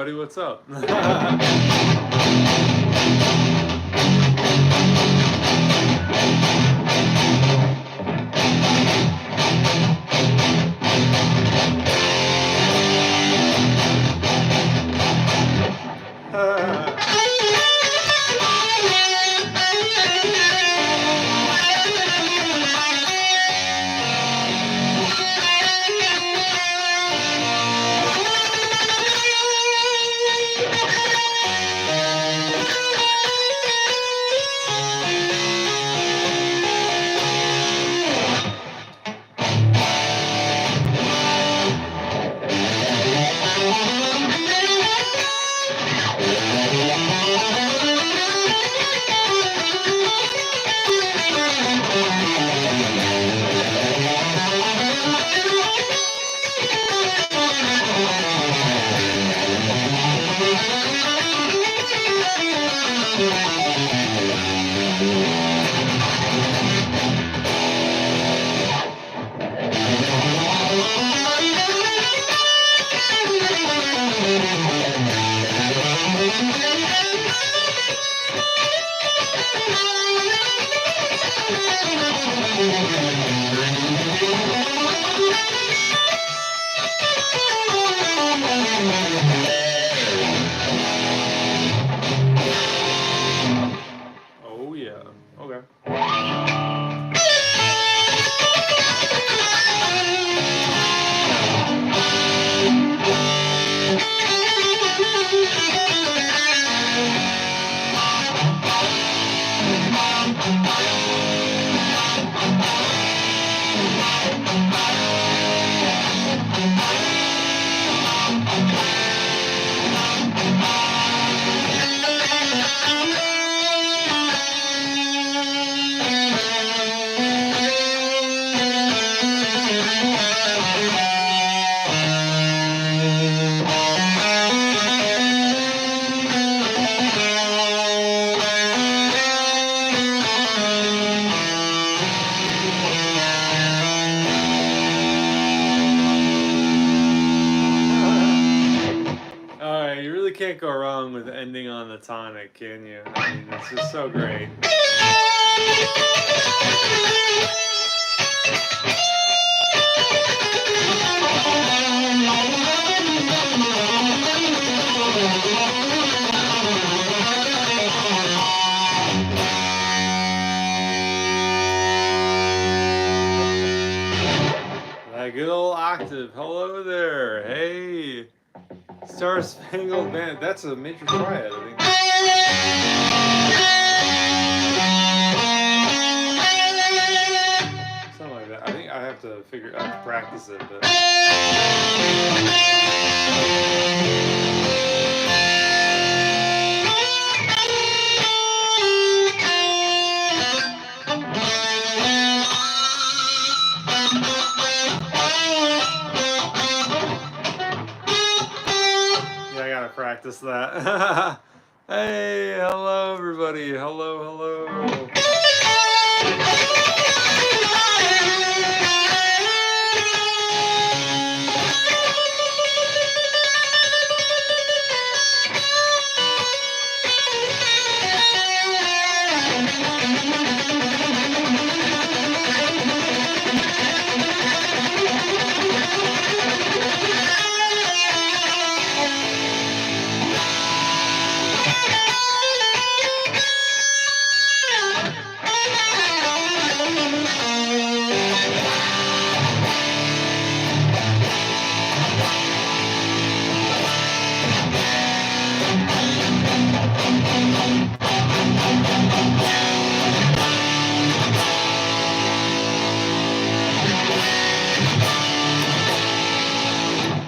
everybody, what's up? Oh yeah, okay. Alright, you really can't go wrong with ending on the tonic, can you? I mean, it's just so great. That good old octave. Hello there. Hey. Star Spangled Banner. That's a major triad, I think. Something like that. I think I have to practice it, but. Practice that. Hey, hello everybody. Hello.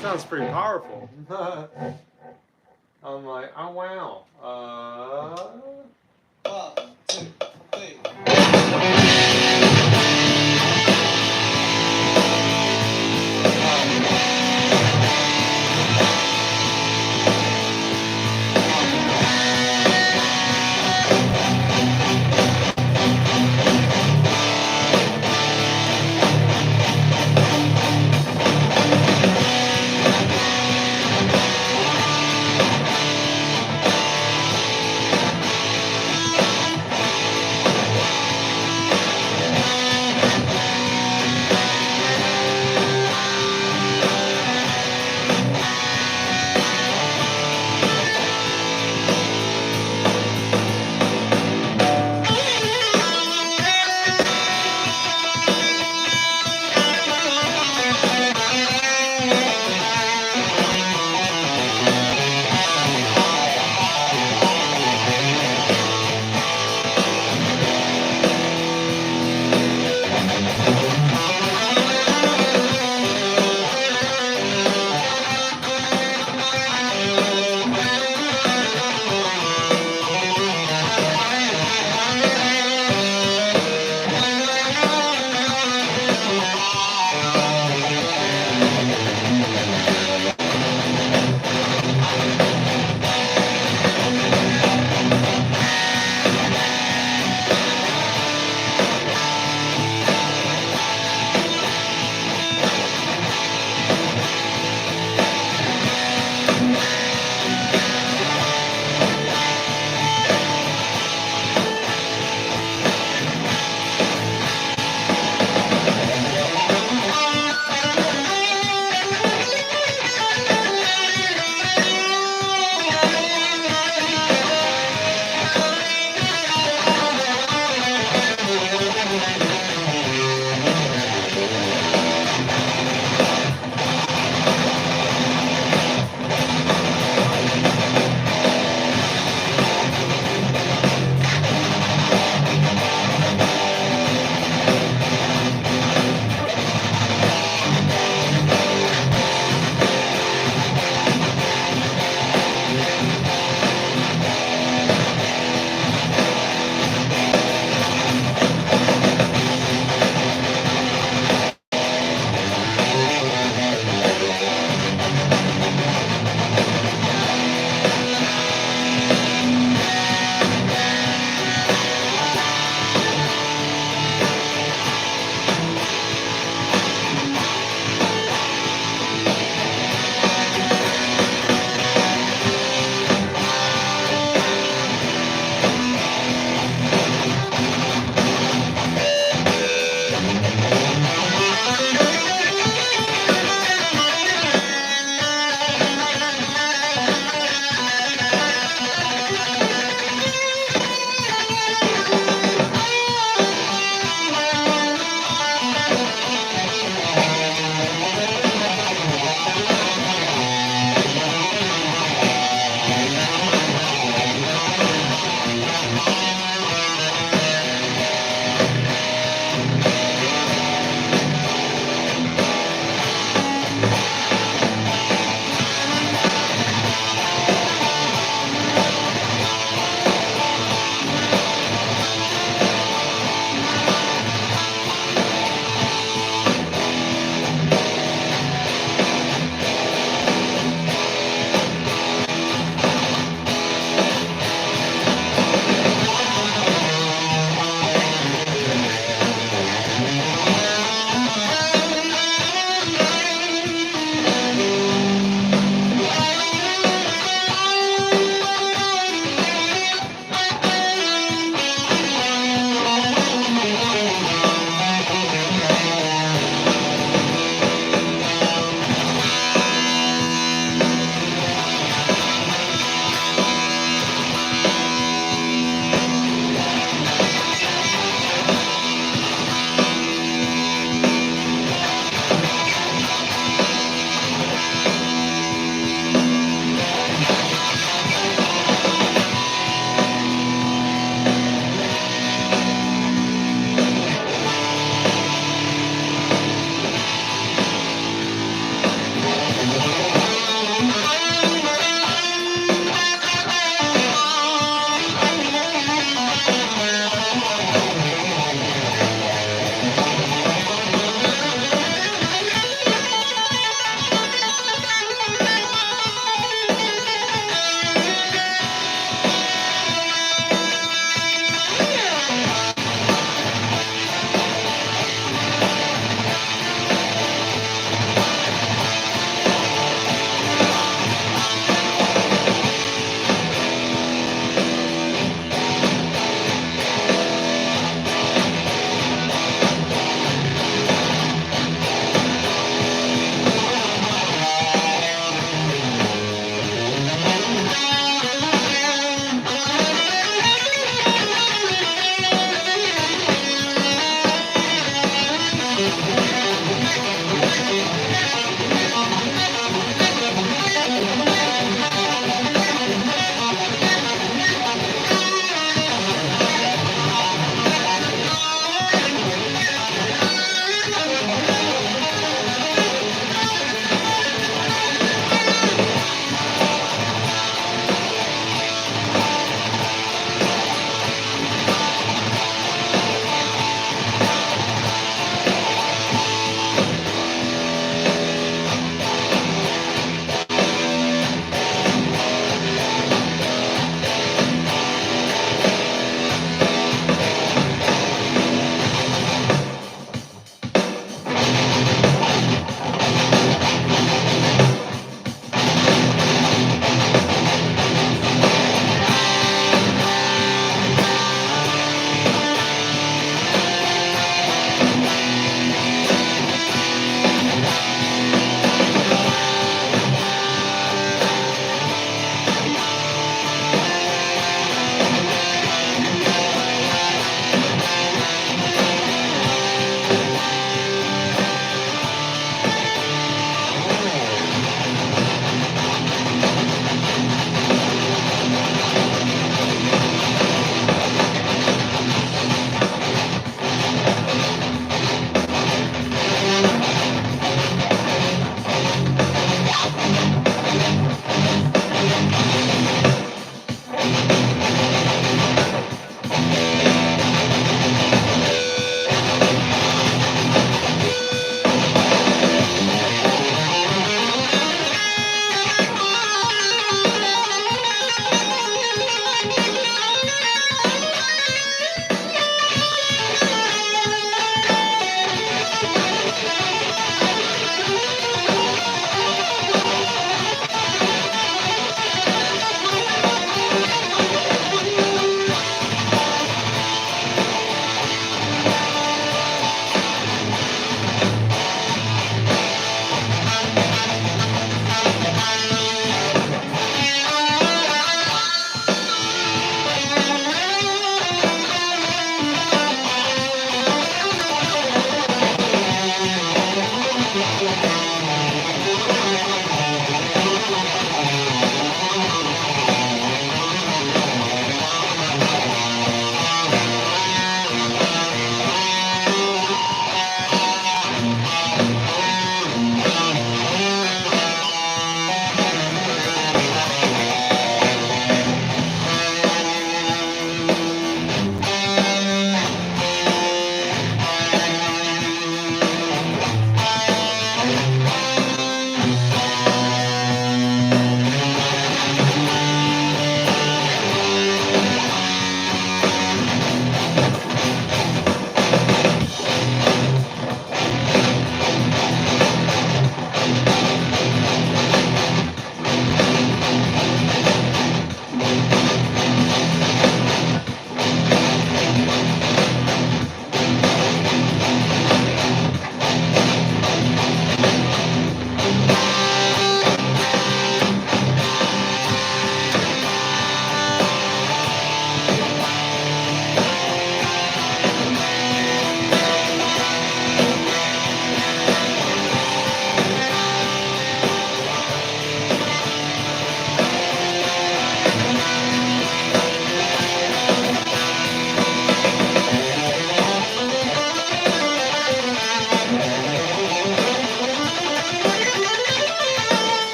Sounds pretty powerful. I'm like, oh wow. 1, 2, 3.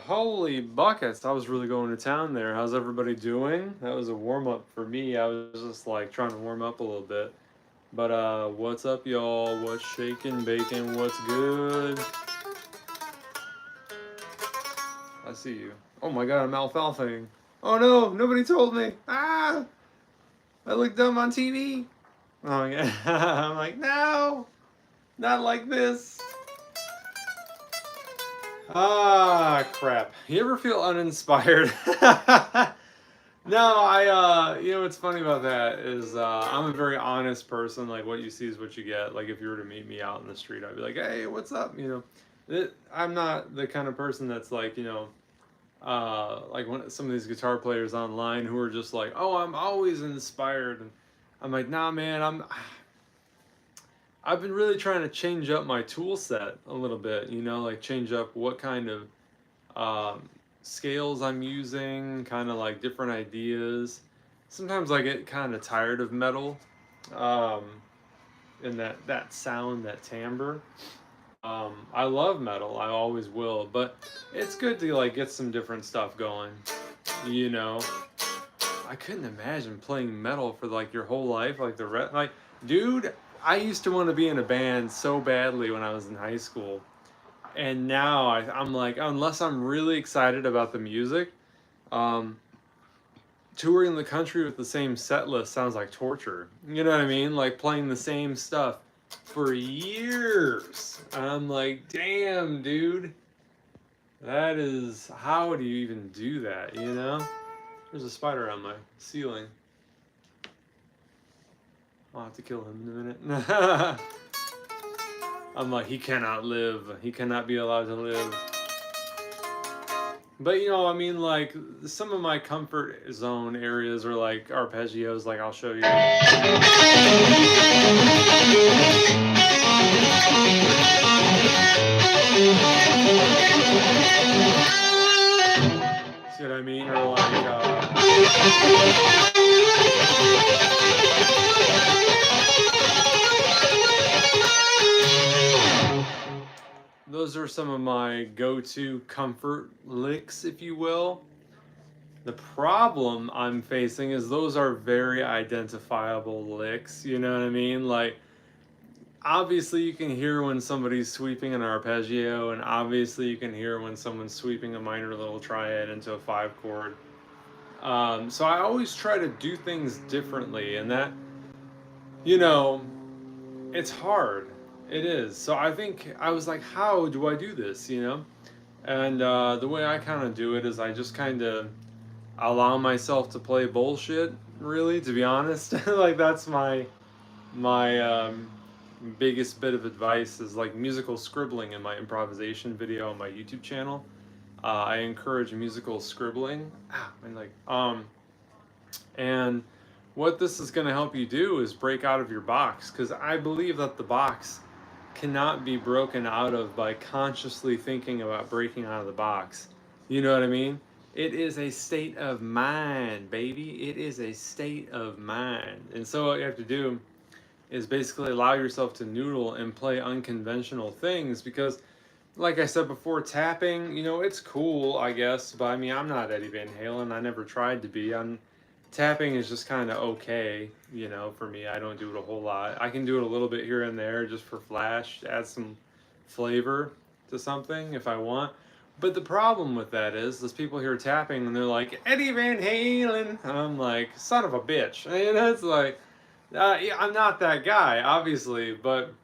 holy buckets, I was really going to town there. How's everybody doing? That was a warm-up for me. I was just like trying to warm up a little bit. But what's up, y'all? What's shaking, bacon? What's good? I see you. Oh my god, I'm alfalfaing. Oh no, nobody told me. Ah! I look dumb on TV. Oh yeah. I'm like, no! Not like this. Ah, crap. You ever feel uninspired? No, you know what's funny about that is I'm a very honest person. Like, what you see is what you get. Like, if you were to meet me out in the street, I'd be like, hey, what's up? You know, I'm not the kind of person that's like, you know, like some of these guitar players online who are just like, oh, I'm always inspired. And I'm like, nah, man, I've been really trying to change up my tool set a little bit, you know, like change up what kind of scales I'm using, kind of like different ideas. Sometimes I get kind of tired of metal, and that sound, that timbre. I love metal, I always will, but it's good to like get some different stuff going, you know. I couldn't imagine playing metal for like your whole life, like like, dude, I used to want to be in a band so badly when I was in high school. And now I'm like, unless I'm really excited about the music, um, touring the country with the same set list sounds like torture. You know what I mean? Like playing the same stuff for years. I'm like, damn, dude. That is, how do you even do that, you know? There's a spider on my ceiling. I'll have to kill him in a minute. I'm like, he cannot live. He cannot be allowed to live. But, you know, I mean, like, some of my comfort zone areas are like arpeggios, like I'll show you. See what I mean? Or like, those are some of my go-to comfort licks, if you will. The problem I'm facing is those are very identifiable licks, you know what I mean? Like, obviously you can hear when somebody's sweeping an arpeggio, and obviously you can hear when someone's sweeping a minor little triad into a 5-chord. So I always try to do things differently, and that, you know, it's hard. It is. So I think I was like, how do I do this, you know? And the way I kind of do it is I just kind of allow myself to play bullshit, really, to be honest. Like, that's my biggest bit of advice is like musical scribbling in my improvisation video on my YouTube channel. I encourage musical scribbling. And what this is going to help you do is break out of your box, because I believe that the box cannot be broken out of by consciously thinking about breaking out of the box. You know what I mean? It is a state of mind, baby. It is a state of mind. And so what you have to do is basically allow yourself to noodle and play unconventional things, because like I said before, tapping, you know, it's cool, I guess, but I mean, I'm not Eddie Van Halen. I never tried to be. Tapping is just kind of okay, you know, for me. I don't do it a whole lot. I can do it a little bit here and there just for flash, to add some flavor to something if I want. But the problem with that is, there's people here tapping and they're like, Eddie Van Halen. And I'm like, son of a bitch. And it's like, yeah, I'm not that guy, obviously, but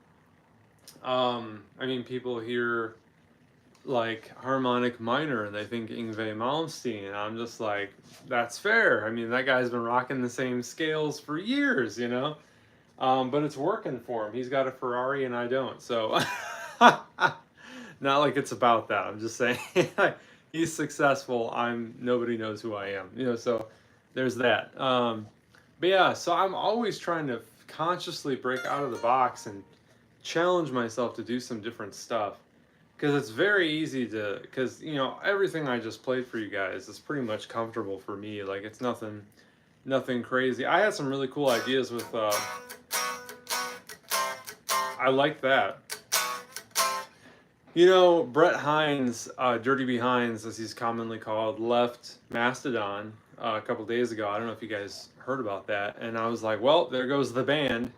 I mean, people hear like harmonic minor and they think Yngwie Malmsteen, and I'm just like, that's fair. I mean, that guy's been rocking the same scales for years, you know. But it's working for him. He's got a Ferrari and I don't, so not like it's about that. I'm just saying he's successful. Nobody knows who I am, you know. So there's that. But yeah, so I'm always trying to consciously break out of the box and challenge myself to do some different stuff. Because it's very easy to, because, you know, everything I just played for you guys is pretty much comfortable for me. Like, it's nothing crazy. I had some really cool ideas with, I like that. You know, Brett Hines, Dirty Behinds, as he's commonly called, left Mastodon a couple days ago. I don't know if you guys heard about that. And I was like, well, there goes the band.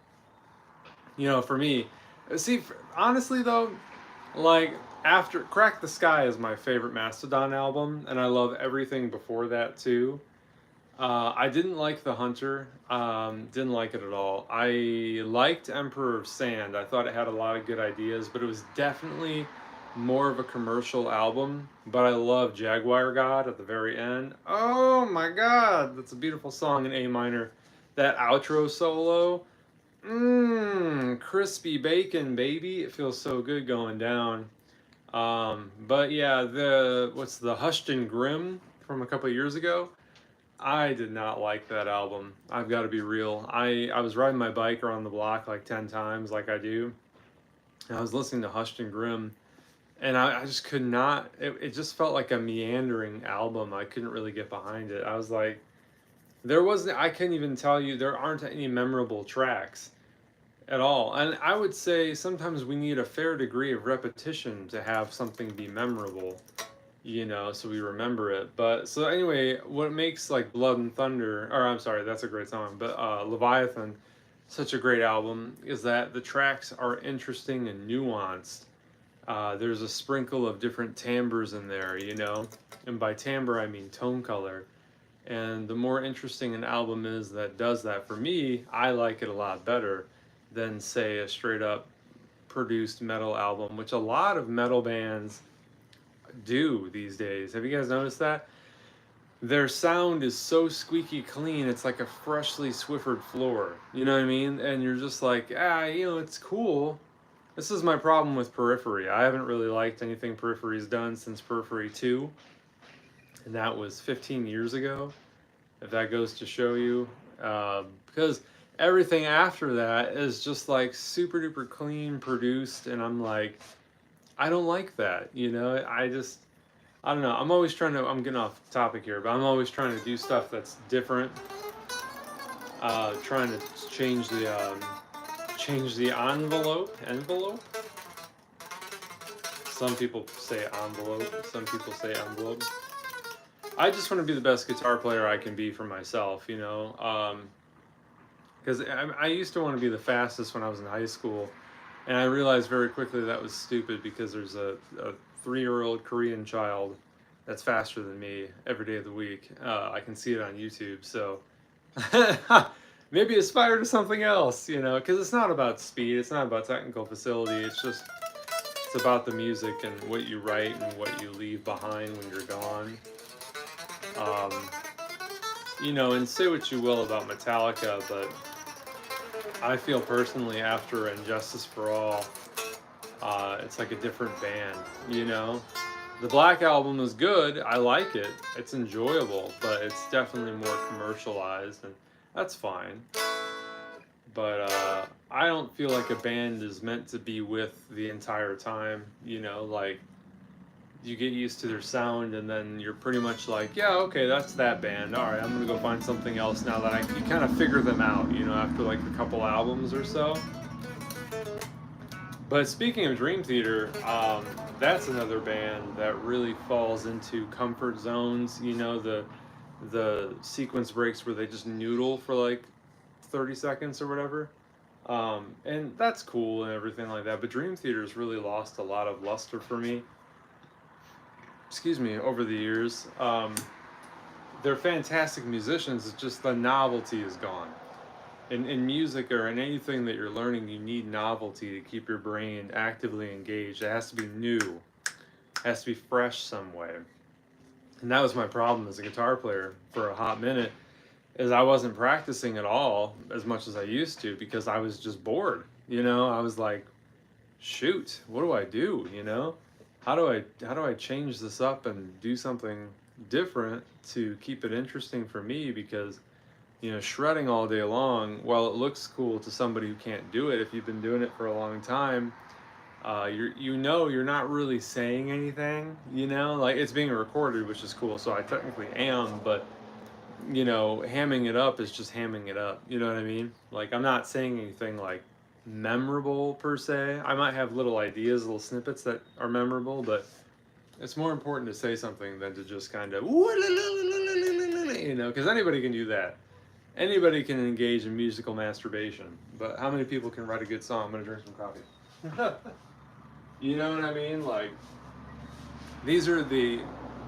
You know, for me, see, honestly though, like after Crack the Sky is my favorite Mastodon album, and I love everything before that too. I didn't like The Hunter. Didn't like it at all. I liked Emperor of Sand. I thought it had a lot of good ideas, but it was definitely more of a commercial album. But I love Jaguar God at the very end. Oh my God, that's a beautiful song in A minor. That outro solo, crispy bacon, baby. It feels so good going down. But yeah, what's the Hushed and Grim from a couple years ago? I did not like that album. I've got to be real. I was riding my bike around the block like 10 times, like I do. And I was listening to Hushed and Grim, and I just could not. It just felt like a meandering album. I couldn't really get behind it. I was like, there wasn't, I can't even tell you, there aren't any memorable tracks at all. And I would say sometimes we need a fair degree of repetition to have something be memorable, you know, so we remember it. But so anyway, what makes like Blood and Thunder, or I'm sorry, that's a great song, but Leviathan, such a great album, is that the tracks are interesting and nuanced. There's a sprinkle of different timbres in there, you know, and by timbre I mean tone color. And the more interesting an album is that does that for me, I like it a lot better than say a straight up produced metal album, which a lot of metal bands do these days. Have you guys noticed that? Their sound is so squeaky clean, it's like a freshly Swiffered floor. You know what I mean? And you're just like, you know, it's cool. This is my problem with Periphery. I haven't really liked anything Periphery's done since Periphery 2, and that was 15 years ago, if that goes to show you. Because everything after that is just like super duper clean produced, and I'm like, I don't like that, you know. I don't know. I'm always trying to. I'm getting off topic here, but I'm always trying to do stuff that's different. Trying to change the envelope. Envelope. Some people say envelope. Some people say envelope. I just want to be the best guitar player I can be for myself, you know. Because I used to want to be the fastest when I was in high school, and I realized very quickly that was stupid because there's a 3-year-old Korean child that's faster than me every day of the week. I can see it on YouTube, so maybe aspire to something else, you know, because it's not about speed, it's not about technical facility, it's about the music and what you write and what you leave behind when you're gone. Um, you know, and say what you will about Metallica, but I feel personally after Injustice for All, it's like a different band, you know? The Black Album is good, I like it, it's enjoyable, but it's definitely more commercialized, and that's fine. But I don't feel like a band is meant to be with the entire time, you know? Like, you get used to their sound, and then you're pretty much like, yeah, okay, that's that band. All right, I'm gonna go find something else now that you kind of figure them out, you know, after like a couple albums or so. But speaking of Dream Theater, that's another band that really falls into comfort zones. You know, the sequence breaks where they just noodle for like 30 seconds or whatever. And that's cool and everything like that. But Dream Theater's really lost a lot of luster for me. Excuse me, over the years. They're fantastic musicians, it's just the novelty is gone. In music or in anything that you're learning, you need novelty to keep your brain actively engaged. It has to be new. It has to be fresh some way. And that was my problem as a guitar player for a hot minute, is I wasn't practicing at all as much as I used to because I was just bored. You know, I was like, shoot, what do I do, you know? How do I change this up and do something different to keep it interesting for me? Because, you know, shredding all day long, while it looks cool to somebody who can't do it, if you've been doing it for a long time, you're not really saying anything, you know, like it's being recorded, which is cool, so I technically am, but, you know, hamming it up is just hamming it up, you know what I mean? Like, I'm not saying anything like memorable per se. I might have little ideas, little snippets that are memorable, but it's more important to say something than to just kind of, you know, because anybody can do that. Anybody can engage in musical masturbation, but how many people can write a good song? I'm gonna drink some coffee. You know what I mean? Like, these are the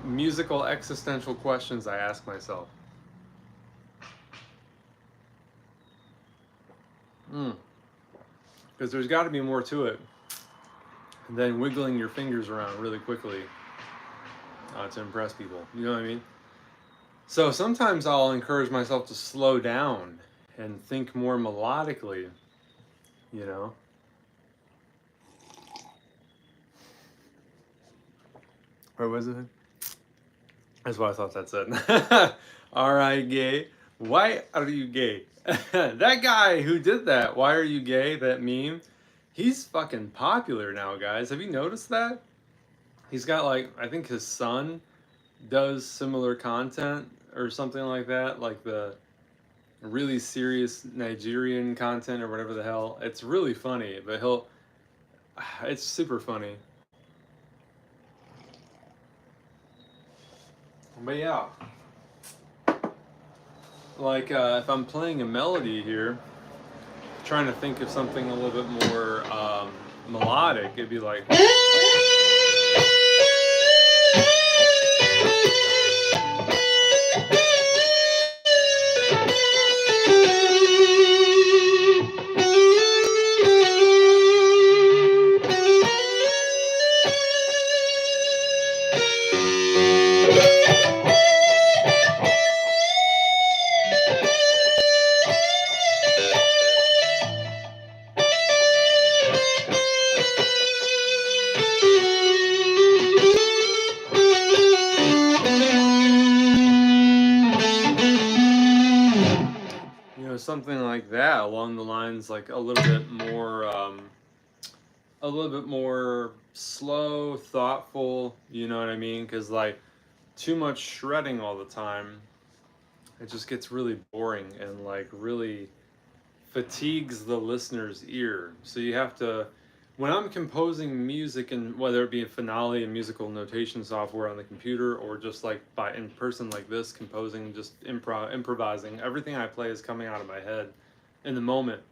musical existential questions I ask myself. Because there's got to be more to it than wiggling your fingers around really quickly to impress people. You know what I mean? So sometimes I'll encourage myself to slow down and think more melodically, you know? Or was it? That's what I thought that said. All right, gay. Why are you gay? That guy who did that, why are you gay, that meme, he's fucking popular now, guys. Have you noticed that? He's got like, I think his son does similar content or something like that, like the really serious Nigerian content or whatever the hell. It's really funny, but it's super funny. But yeah, like if I'm playing a melody here, trying to think of something a little bit more melodic, it'd be like. Something like that, along the lines like a little bit more slow, thoughtful, you know what I mean? Because like too much shredding all the time, it just gets really boring and like really fatigues the listener's ear. So you have to, when I'm composing music, and whether it be a finale and musical notation software on the computer, or just like by in person like this, composing, just improvising, everything I play is coming out of my head in the moment.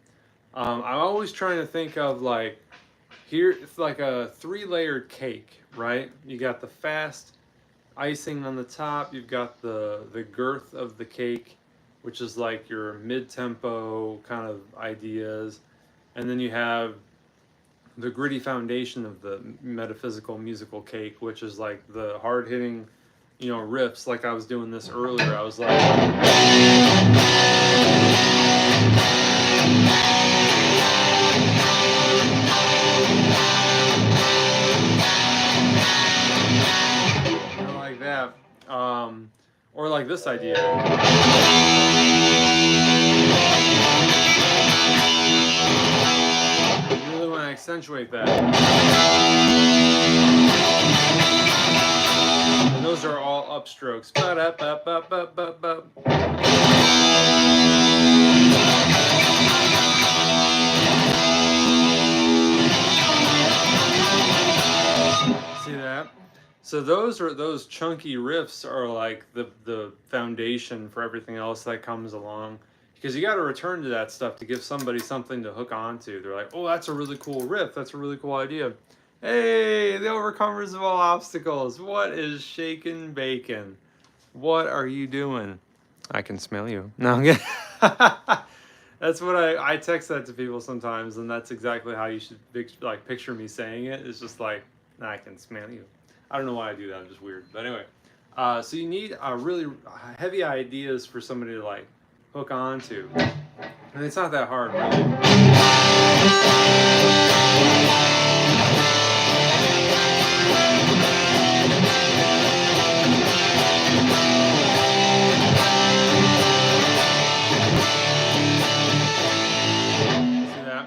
I'm always trying to think of like, here it's like a 3-layered cake, right? You got the fast icing on the top, you've got the girth of the cake, which is like your mid-tempo kind of ideas, and then you have the gritty foundation of the metaphysical musical cake, which is like the hard-hitting, you know, riffs. Like I was doing this earlier, I was like, like that, or like this idea. You really want to accentuate that. And those are all upstrokes. See that? So those chunky riffs are like the foundation for everything else that comes along. Because you got to return to that stuff to give somebody something to hook onto. They're like, oh, that's a really cool riff. That's a really cool idea. Hey, the overcomers of all obstacles. What is shaking bacon? What are you doing? I can smell you. No, I'm kidding. That's what I text that to people sometimes, and that's exactly how you should like picture me saying it. It's just like, I can smell you. I don't know why I do that. I'm just weird. But anyway, so you need really heavy ideas for somebody to like hook on to. And it's not that hard, See that?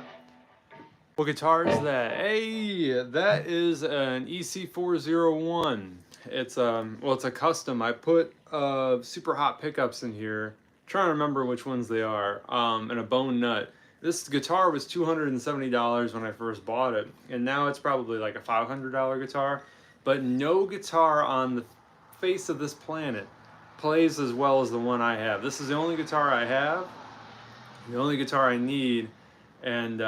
What guitar is that? Hey, that is an EC401. It's it's a custom. I put super hot pickups in here. Trying to remember which ones they are, and a bone nut. This guitar was $270 when I first bought it, and now it's probably like a $500 guitar. But no guitar on the face of this planet plays as well as the one I have. This is the only guitar I have, the only guitar I need, and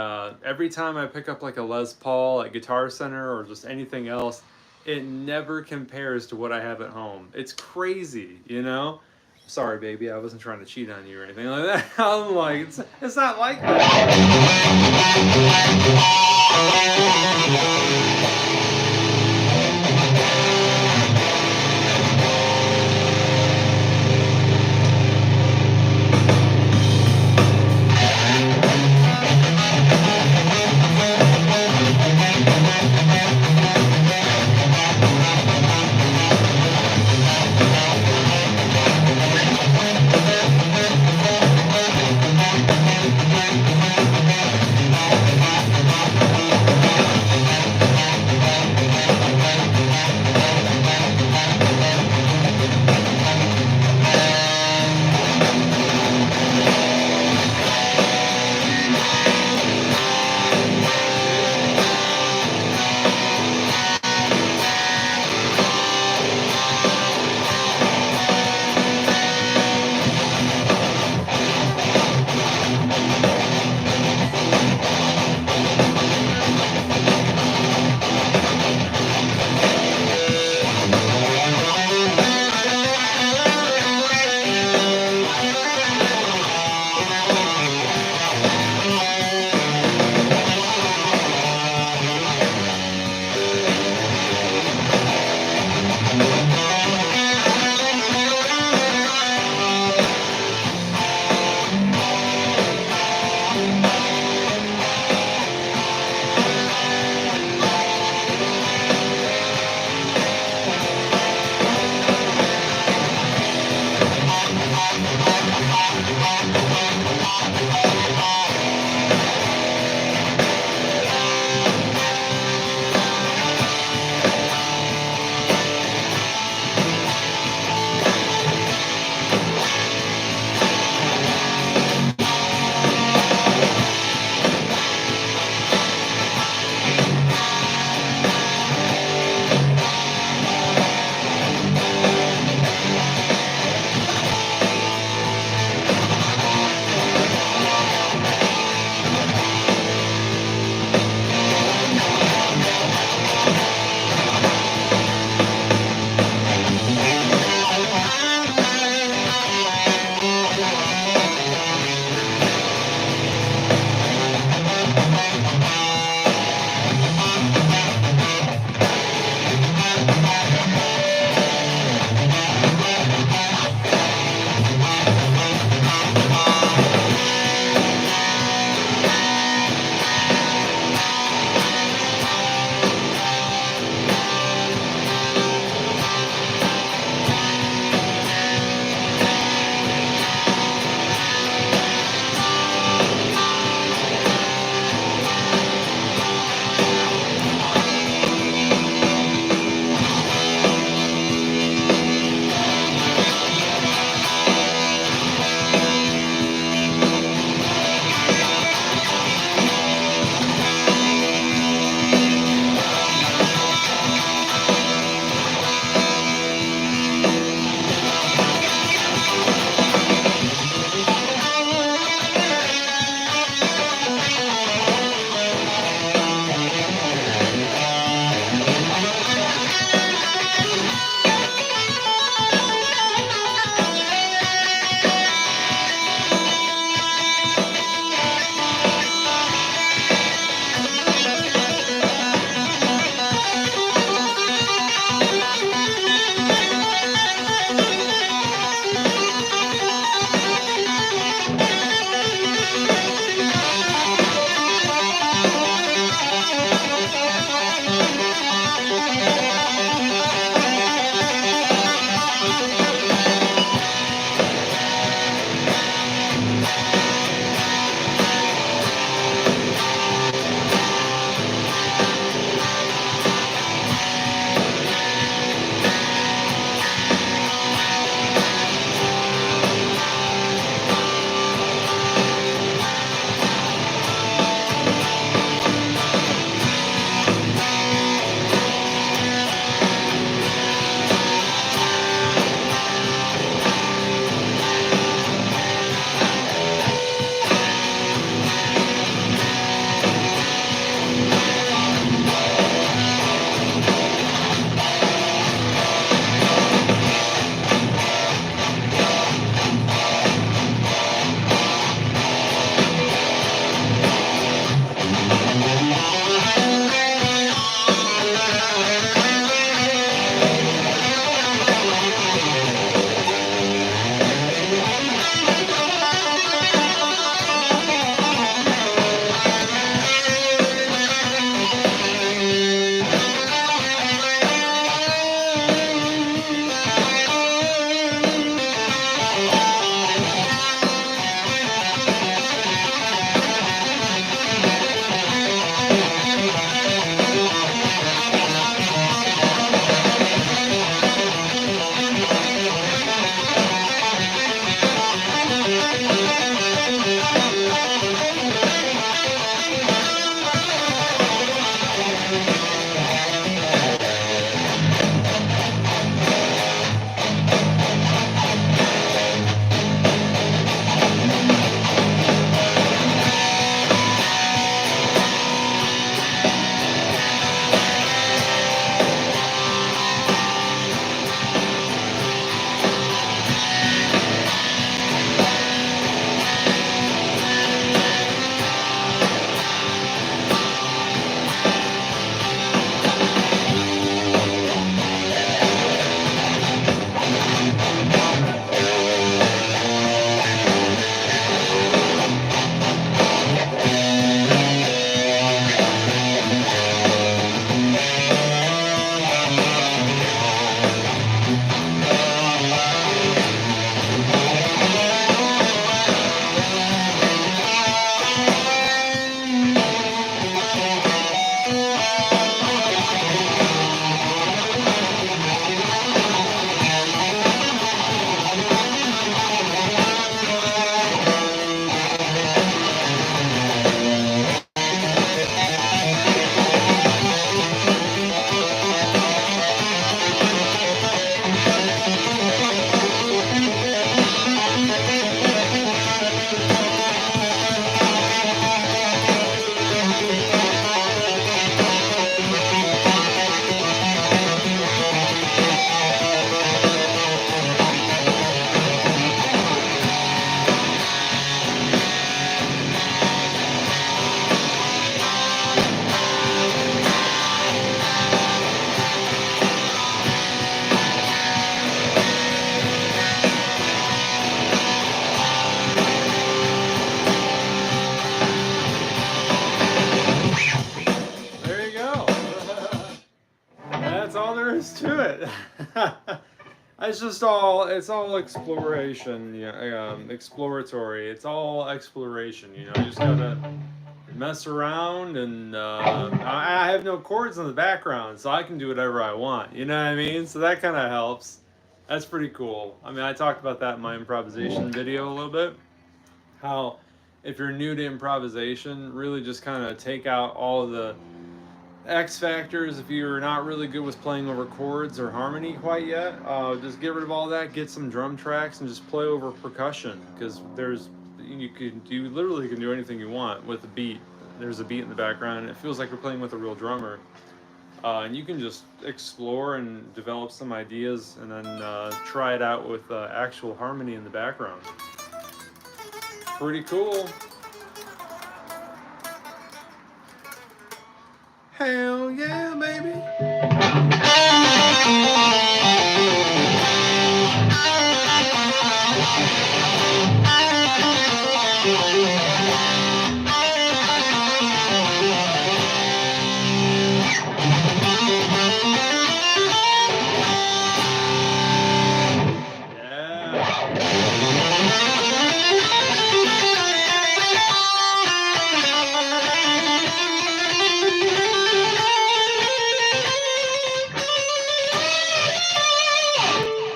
every time I pick up like a Les Paul at Guitar Center or just anything else, it never compares to what I have at home. It's crazy, you know? Sorry, baby, I wasn't trying to cheat on you or anything like that. I'm like, it's not like that. It's just all, it's all exploration, yeah, exploratory. It's all exploration, you know. You just gotta mess around, and I have no chords in the background, so I can do whatever I want. You know what I mean? So that kind of helps. That's pretty cool. I mean, I talked about that in my improvisation video a little bit. How, if you're new to improvisation, really just kind of take out all the X factors. If you're not really good with playing over chords or harmony quite yet, just get rid of all that. Get some drum tracks and just play over percussion, because you literally can do anything you want with a beat. There's a beat in the background, and it feels like you're playing with a real drummer. And you can just explore and develop some ideas, and then try it out with actual harmony in the background. Pretty cool. Hell yeah, baby.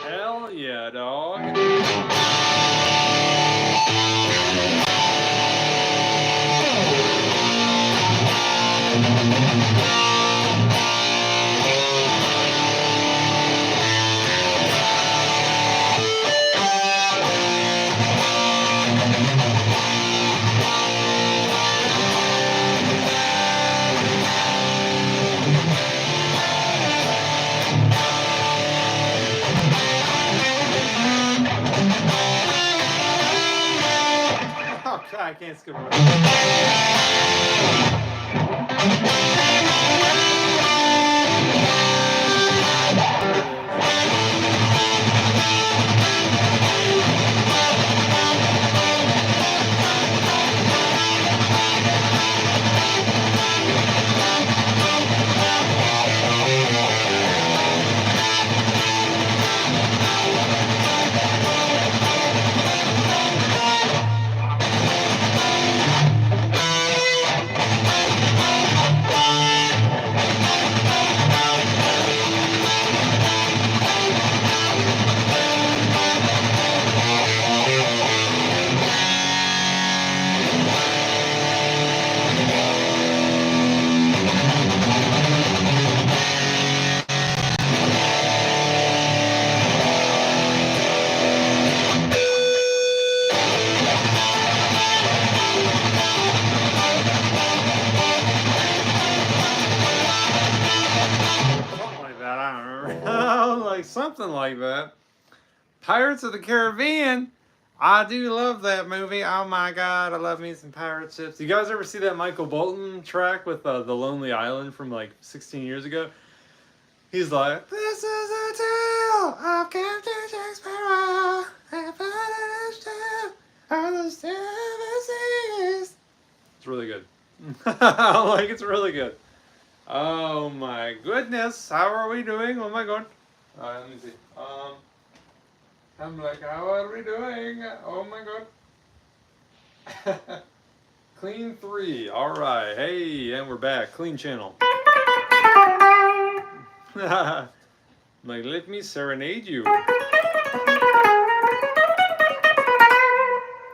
Hell yeah, dog. Oh god, I can't skip over something like that. Pirates of the Caribbean. I do love that movie. Oh my god, I love me some pirate ships. You guys ever see that Michael Bolton track with The Lonely Island from like 16 years ago? He's like, this is a tale of Captain Jack Sparrow and on the seven seas. It's really good. Like, it's really good. Oh my goodness, how are we doing? Oh my god. Let me see. I'm like, how are we doing? Oh my god. Clean 3. Alright. Hey, and we're back. Clean channel. I'm like, let me serenade you.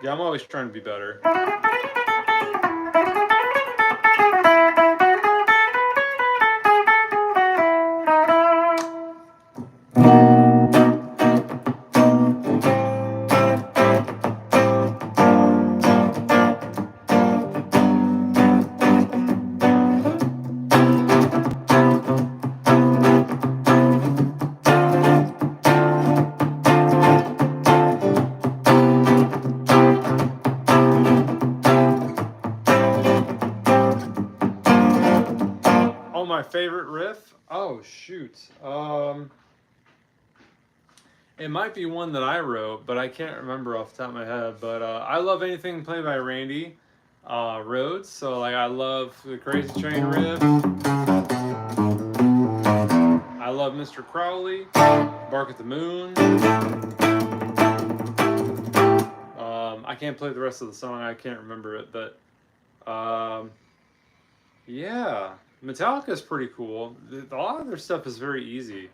Yeah, I'm always trying to be better. Favorite riff? Oh shoot. It might be one that I wrote, but I can't remember off the top of my head. But I love anything played by Randy Rhoads. So like, I love the Crazy Train riff. I love Mr. Crowley, Bark at the Moon. I can't play the rest of the song. I can't remember it, but yeah, Metallica's pretty cool. A lot of their stuff is very easy,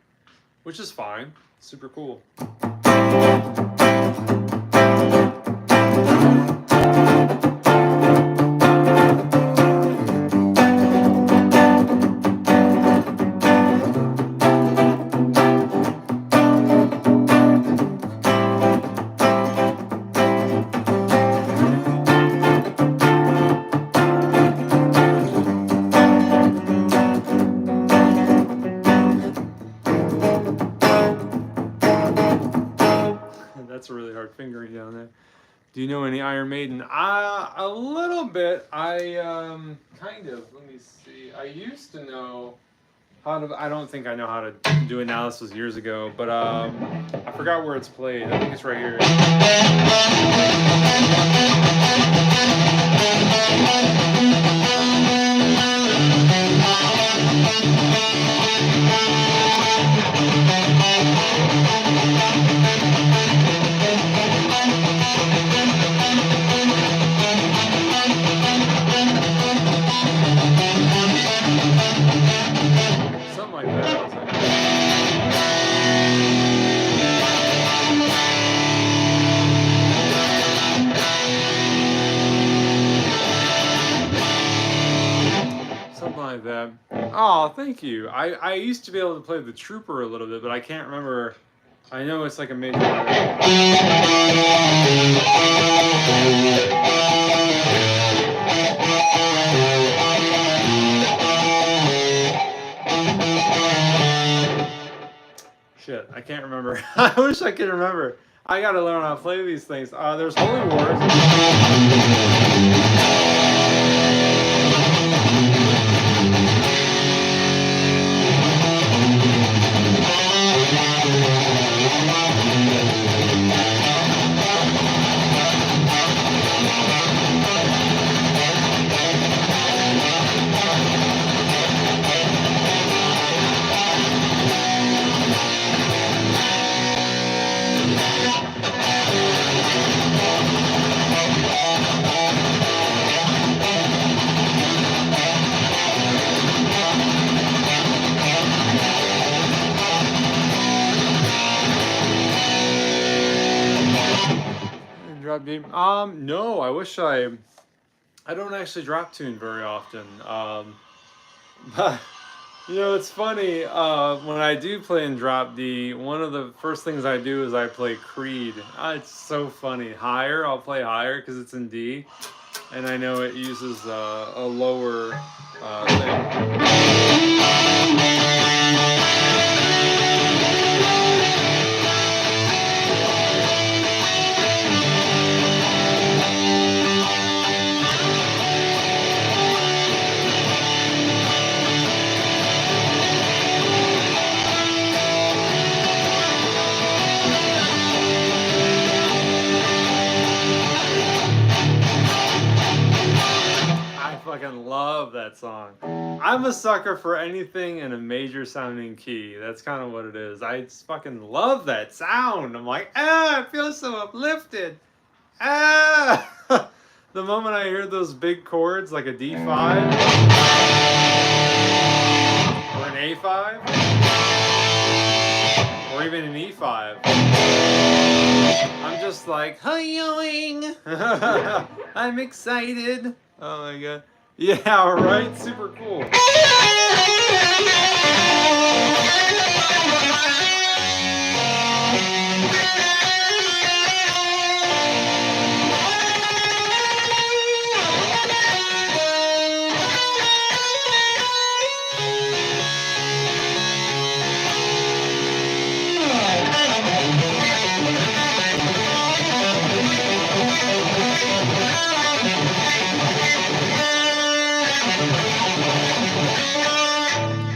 which is fine. Super cool. That's a really hard fingering down there. Do you know any Iron Maiden? A little bit. Kind of. Let me see. I used to know how to. I don't think I know how to do it now. This was years ago, but I forgot where it's played. I think it's right here. Something like that. I was like, something like that. Oh, thank you. I used to be able to play the Trooper a little bit, but I can't remember. I know it's like a major. Shit, I can't remember. I wish I could remember. I gotta learn how to play these things. There's Holy Wars. Drop beat. No, I wish I don't actually drop tune very often. But you know, it's funny, when I do play in drop D, one of the first things I do is I play Creed. It's so funny. Higher, I'll play higher because it's in D, and I know it uses a lower thing. Fucking love that song. I'm a sucker for anything in a major sounding key. That's kind of what it is. I just fucking love that sound. I'm like, I feel so uplifted. The moment I hear those big chords like a D5 or an A5 or even an E5, I'm just like, hi-yoing. I'm excited. Oh my god. Yeah, right? Super cool.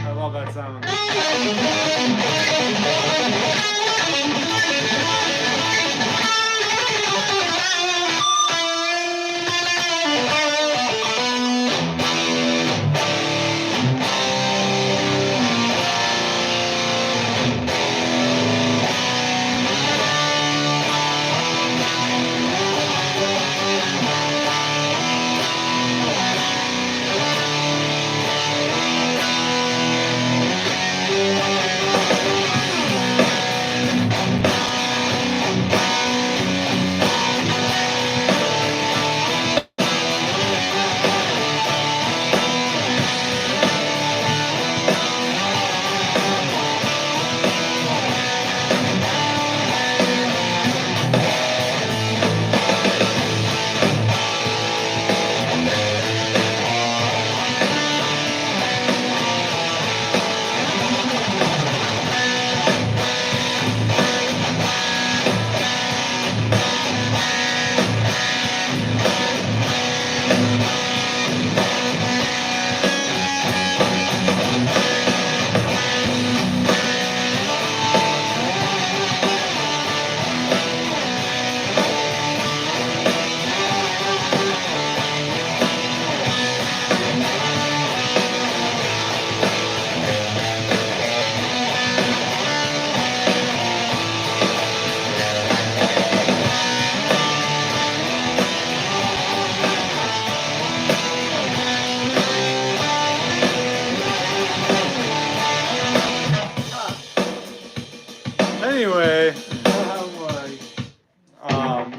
I love that sound. I'm like,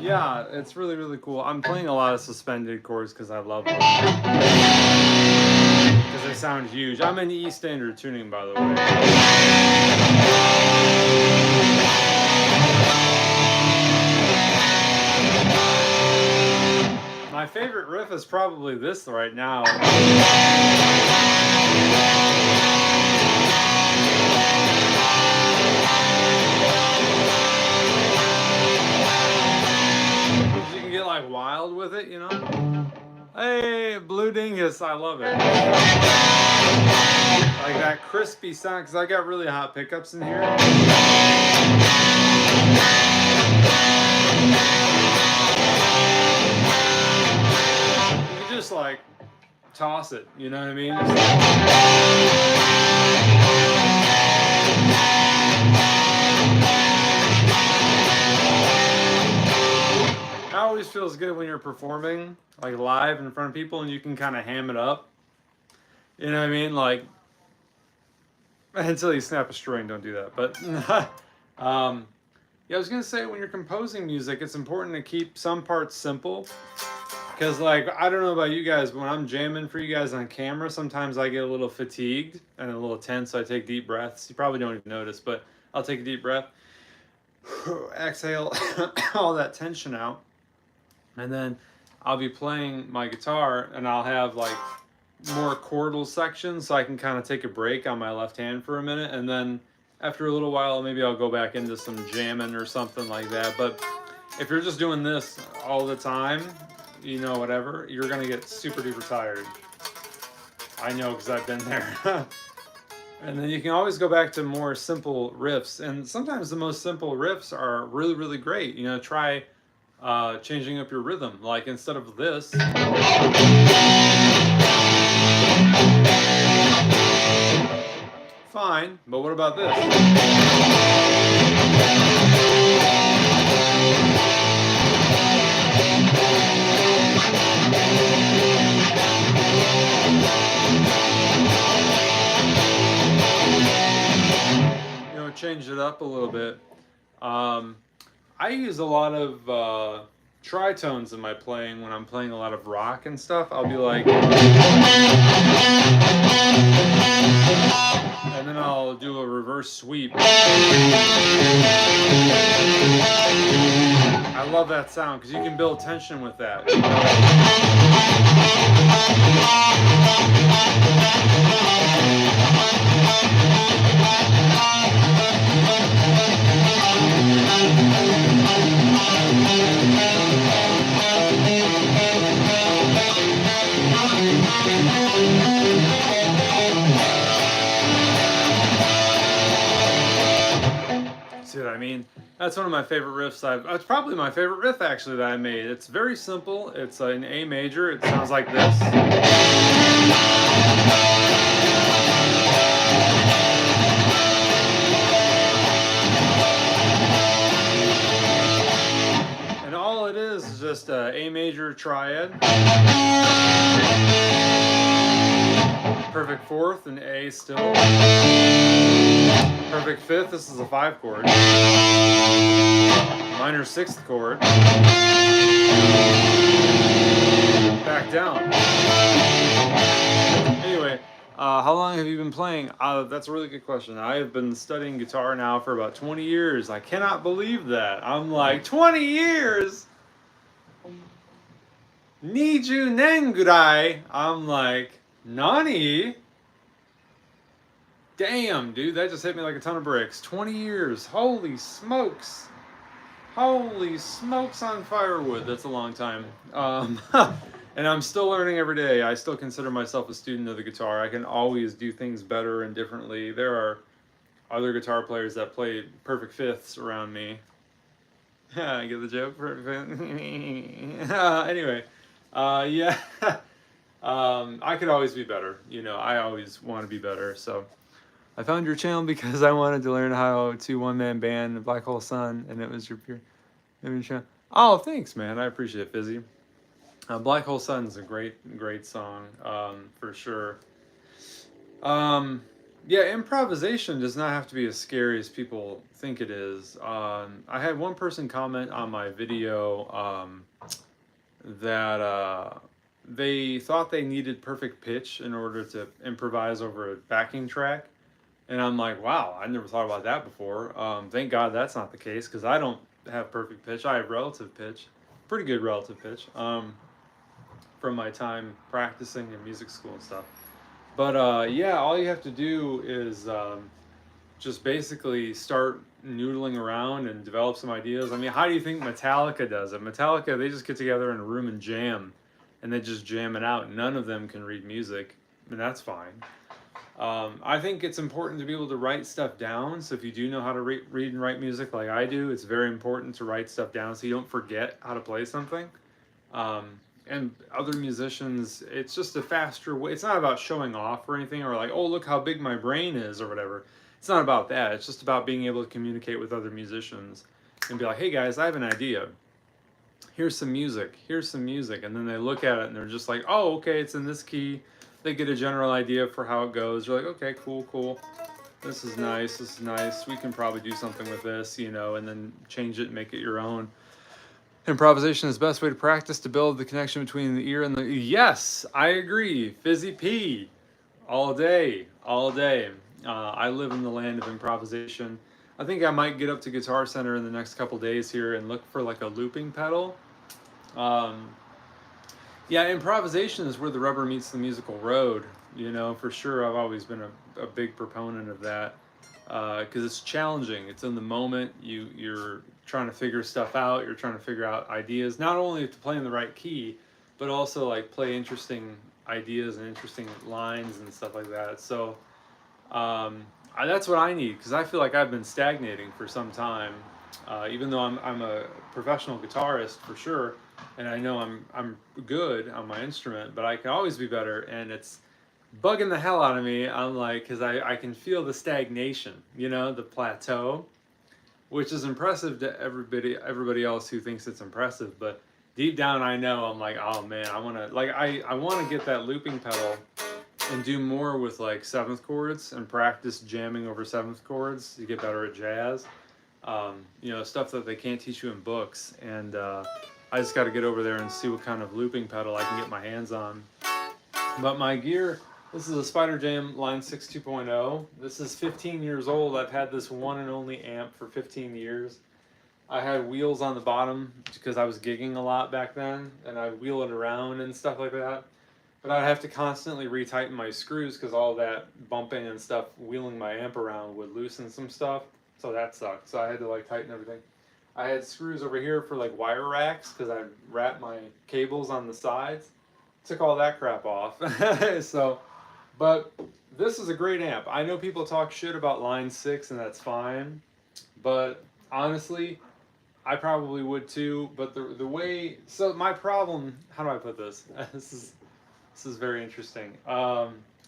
yeah, it's really, really cool. I'm playing a lot of suspended chords because I love them. Because they sound huge. I'm in E standard tuning, by the way. My favorite riff is probably this right now. You can get like wild with it, you know? Hey, Blue Dingus, I love it. Like that crispy sound, because I got really hot pickups in here. You can just like toss it, you know what I mean? It always feels good when you're performing like live in front of people and you can kind of ham it up. You know what I mean? Like, until you snap a string, don't do that. But yeah, I was gonna say, when you're composing music, it's important to keep some parts simple. Because, like, I don't know about you guys, but when I'm jamming for you guys on camera, sometimes I get a little fatigued and a little tense, so I take deep breaths. You probably don't even notice, but I'll take a deep breath, exhale all that tension out, and then I'll be playing my guitar, and I'll have, like, more chordal sections, so I can kind of take a break on my left hand for a minute, and then after a little while, maybe I'll go back into some jamming or something like that. But if you're just doing this all the time, you know, whatever, you're gonna get super duper tired. I know, because I've been there. And then you can always go back to more simple riffs, and sometimes the most simple riffs are really, really great. You know, try changing up your rhythm. Like, instead of this, fine, but what about this? You know, change it up a little bit. I use a lot of tritones in my playing when I'm playing a lot of rock and stuff. I'll be like, and then I'll do a reverse sweep. I love that sound because you can build tension with that. See what I mean? That's one of my favorite riffs it's probably my favorite riff actually that I made. It's very simple. It's an A major. It sounds like this. And all it is just a A major triad. Perfect fourth and A still. Perfect fifth, this is a 5 chord. Minor 6th chord. Back down. Anyway, how long have you been playing? That's a really good question. I have been studying guitar now for about 20 years. I cannot believe that. I'm like, 20 years? Niju nen gurai. I'm like, nani? Damn, dude, that just hit me like a ton of bricks. 20 years. Holy smokes. Holy smokes on firewood. That's a long time. And I'm still learning every day. I still consider myself a student of the guitar. I can always do things better and differently. There are other guitar players that play perfect fifths around me. I get the joke? Anyway, yeah. I could always be better. You know, I always want to be better, so... I found your channel because I wanted to learn how to one-man band Black Hole Sun, and it was your channel. Oh, thanks, man. I appreciate it, Fizzy. Black Hole Sun is a great song, for sure. Yeah, improvisation does not have to be as scary as people think it is. I had one person comment on my video that they thought they needed perfect pitch in order to improvise over a backing track. And I'm like, wow, I never thought about that before. Thank God that's not the case because I don't have perfect pitch. I have relative pitch, pretty good relative pitch from my time practicing in music school and stuff. But yeah, all you have to do is just basically start noodling around and develop some ideas. I mean, how do you think Metallica does it? Metallica, they just get together in a room and jam, and they just jam it out. None of them can read music, and that's fine. I think it's important to be able to write stuff down. So if you do know how to read and write music like I do, it's very important to write stuff down so you don't forget how to play something. And other musicians, it's just a faster way. It's not about showing off or anything, or like, oh, look how big my brain is or whatever. It's not about that. It's just about being able to communicate with other musicians and be like, hey guys, I have an idea. Here's some music. Here's some music. And then they look at it and they're just like, oh, okay, it's in this key. They get a general idea for how it goes. They're like, okay, cool, cool. This is nice. This is nice. We can probably do something with this, you know, and then change it and make it your own. Improvisation is the best way to practice to build the connection between the ear and the... Yes, I agree. Fizzy P. All day. All day. I live in the land of improvisation. I think I might get up to Guitar Center in the next couple days here and look for like a looping pedal. Yeah, improvisation is where the rubber meets the musical road. You know, for sure, I've always been a big proponent of that because it's challenging. It's in the moment. You're trying to figure stuff out. You're trying to figure out ideas, not only to play in the right key, but also like play interesting ideas and interesting lines and stuff like that. So that's what I need because I feel like I've been stagnating for some time. Even though I'm a professional guitarist for sure, and I know I'm good on my instrument, but I can always be better, and it's bugging the hell out of me. I'm like, because I can feel the stagnation, you know, the plateau, which is impressive to everybody else who thinks it's impressive, but deep down I know I'm like, oh man, I want to like I want to get that looping pedal and do more with like seventh chords and practice jamming over seventh chords to get better at jazz. You know, stuff that they can't teach you in books, and I just got to get over there and see what kind of looping pedal I can get my hands on. But my gear, this is a Spider Jam Line 6 2.0. This is 15 years old. I've had this one and only amp for 15 years. I had wheels on the bottom because I was gigging a lot back then, and I'd wheel it around and stuff like that. But I'd have to constantly retighten my screws because all that bumping and stuff, wheeling my amp around would loosen some stuff. So that sucked. So I had to like tighten everything. I had screws over here for like wire racks because I wrapped my cables on the sides. Took all that crap off. So, but this is a great amp. I know people talk shit about Line 6 and that's fine. But honestly, I probably would too. But the way, so my problem, how do I put this? This is very interesting.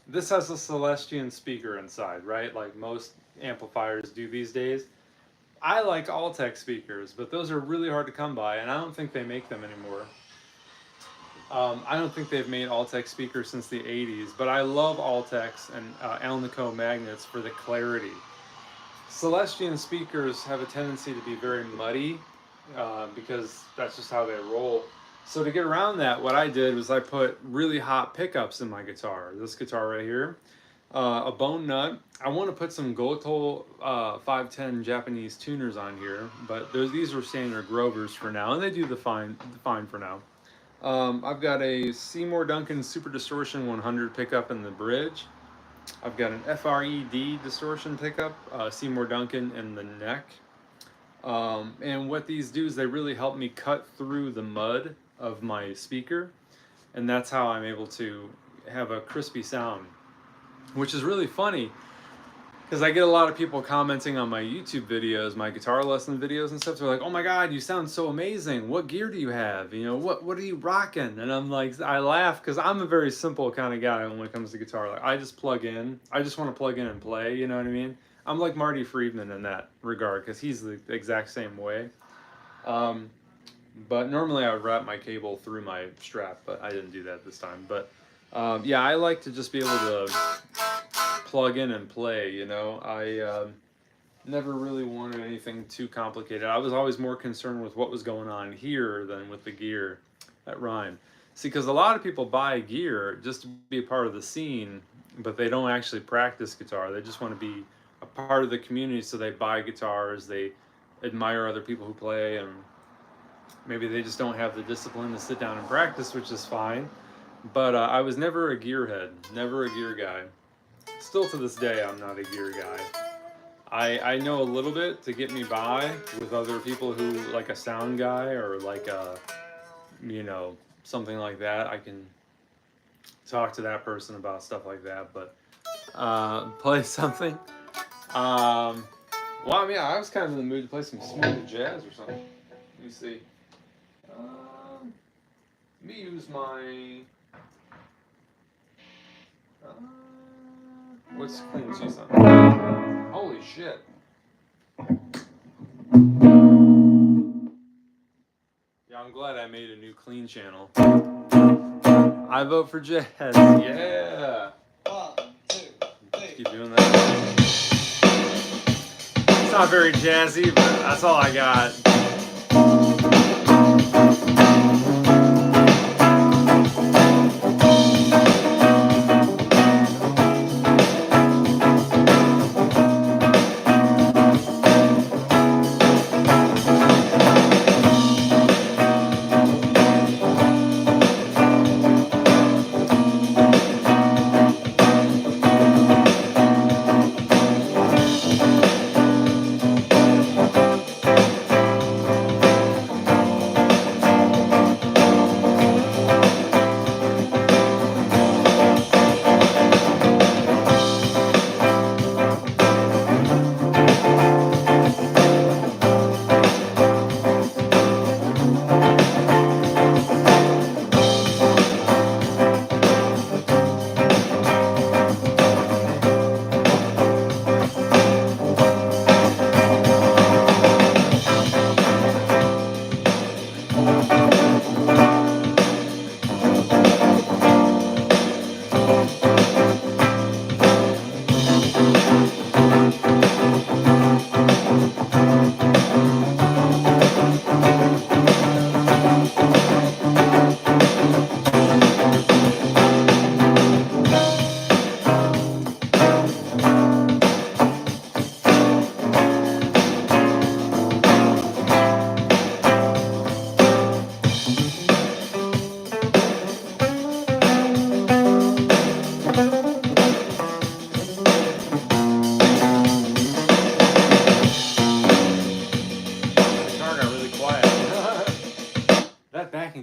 This has a Celestion speaker inside, right? Like most amplifiers do these days. I like Altec speakers, but those are really hard to come by, and I don't think they make them anymore. I don't think they've made Altec speakers since the 80s, but I love Altecs and Alnico magnets for the clarity. Celestion speakers have a tendency to be very muddy because that's just how they roll. So to get around that, what I did was I put really hot pickups in my guitar. This guitar right here, a bone nut. I want to put some Goto 510 Japanese tuners on here, but these are standard Grovers for now, and they do the fine for now. I've got a Seymour Duncan Super Distortion 100 pickup in the bridge. I've got an FRED distortion pickup, Seymour Duncan in the neck. And what these do is they really help me cut through the mud of my speaker, and that's how I'm able to have a crispy sound, which is really funny because I get a lot of people commenting on my YouTube videos, my guitar lesson videos and stuff. They're like, oh my god, you sound so amazing, what gear do you have, you know, what are you rocking? And I'm like, I laugh because I'm a very simple kind of guy when it comes to guitar. Like I just plug in, I just want to plug in and play, you know what I mean? I'm like Marty Friedman in that regard because he's the exact same way. But normally I would wrap my cable through my strap, but I didn't do that this time. But Yeah, I like to just be able to plug in and play. I never really wanted anything too complicated. I was always more concerned with what was going on here than with the gear. That rhyme. See, because a lot of people buy gear just to be a part of the scene, but they don't actually practice guitar. They just want to be a part of the community, so they buy guitars, they admire other people who play, and maybe they just don't have the discipline to sit down and practice, which is fine. But I was never a gearhead, never a gear guy. Still to this day, I'm not a gear guy. I know a little bit to get me by with other people who like a sound guy or like a, something like that. I can talk to that person about stuff like that, but play something. Well, I mean, I was kind of in the mood to play some smooth jazz or something. Let me see. Let me use my. What's clean cheese on? Holy shit. Yeah, I'm glad I made a new clean channel. I vote for jazz. Yeah. 1, 2, 3. Keep doing that. It's not very jazzy, but that's all I got.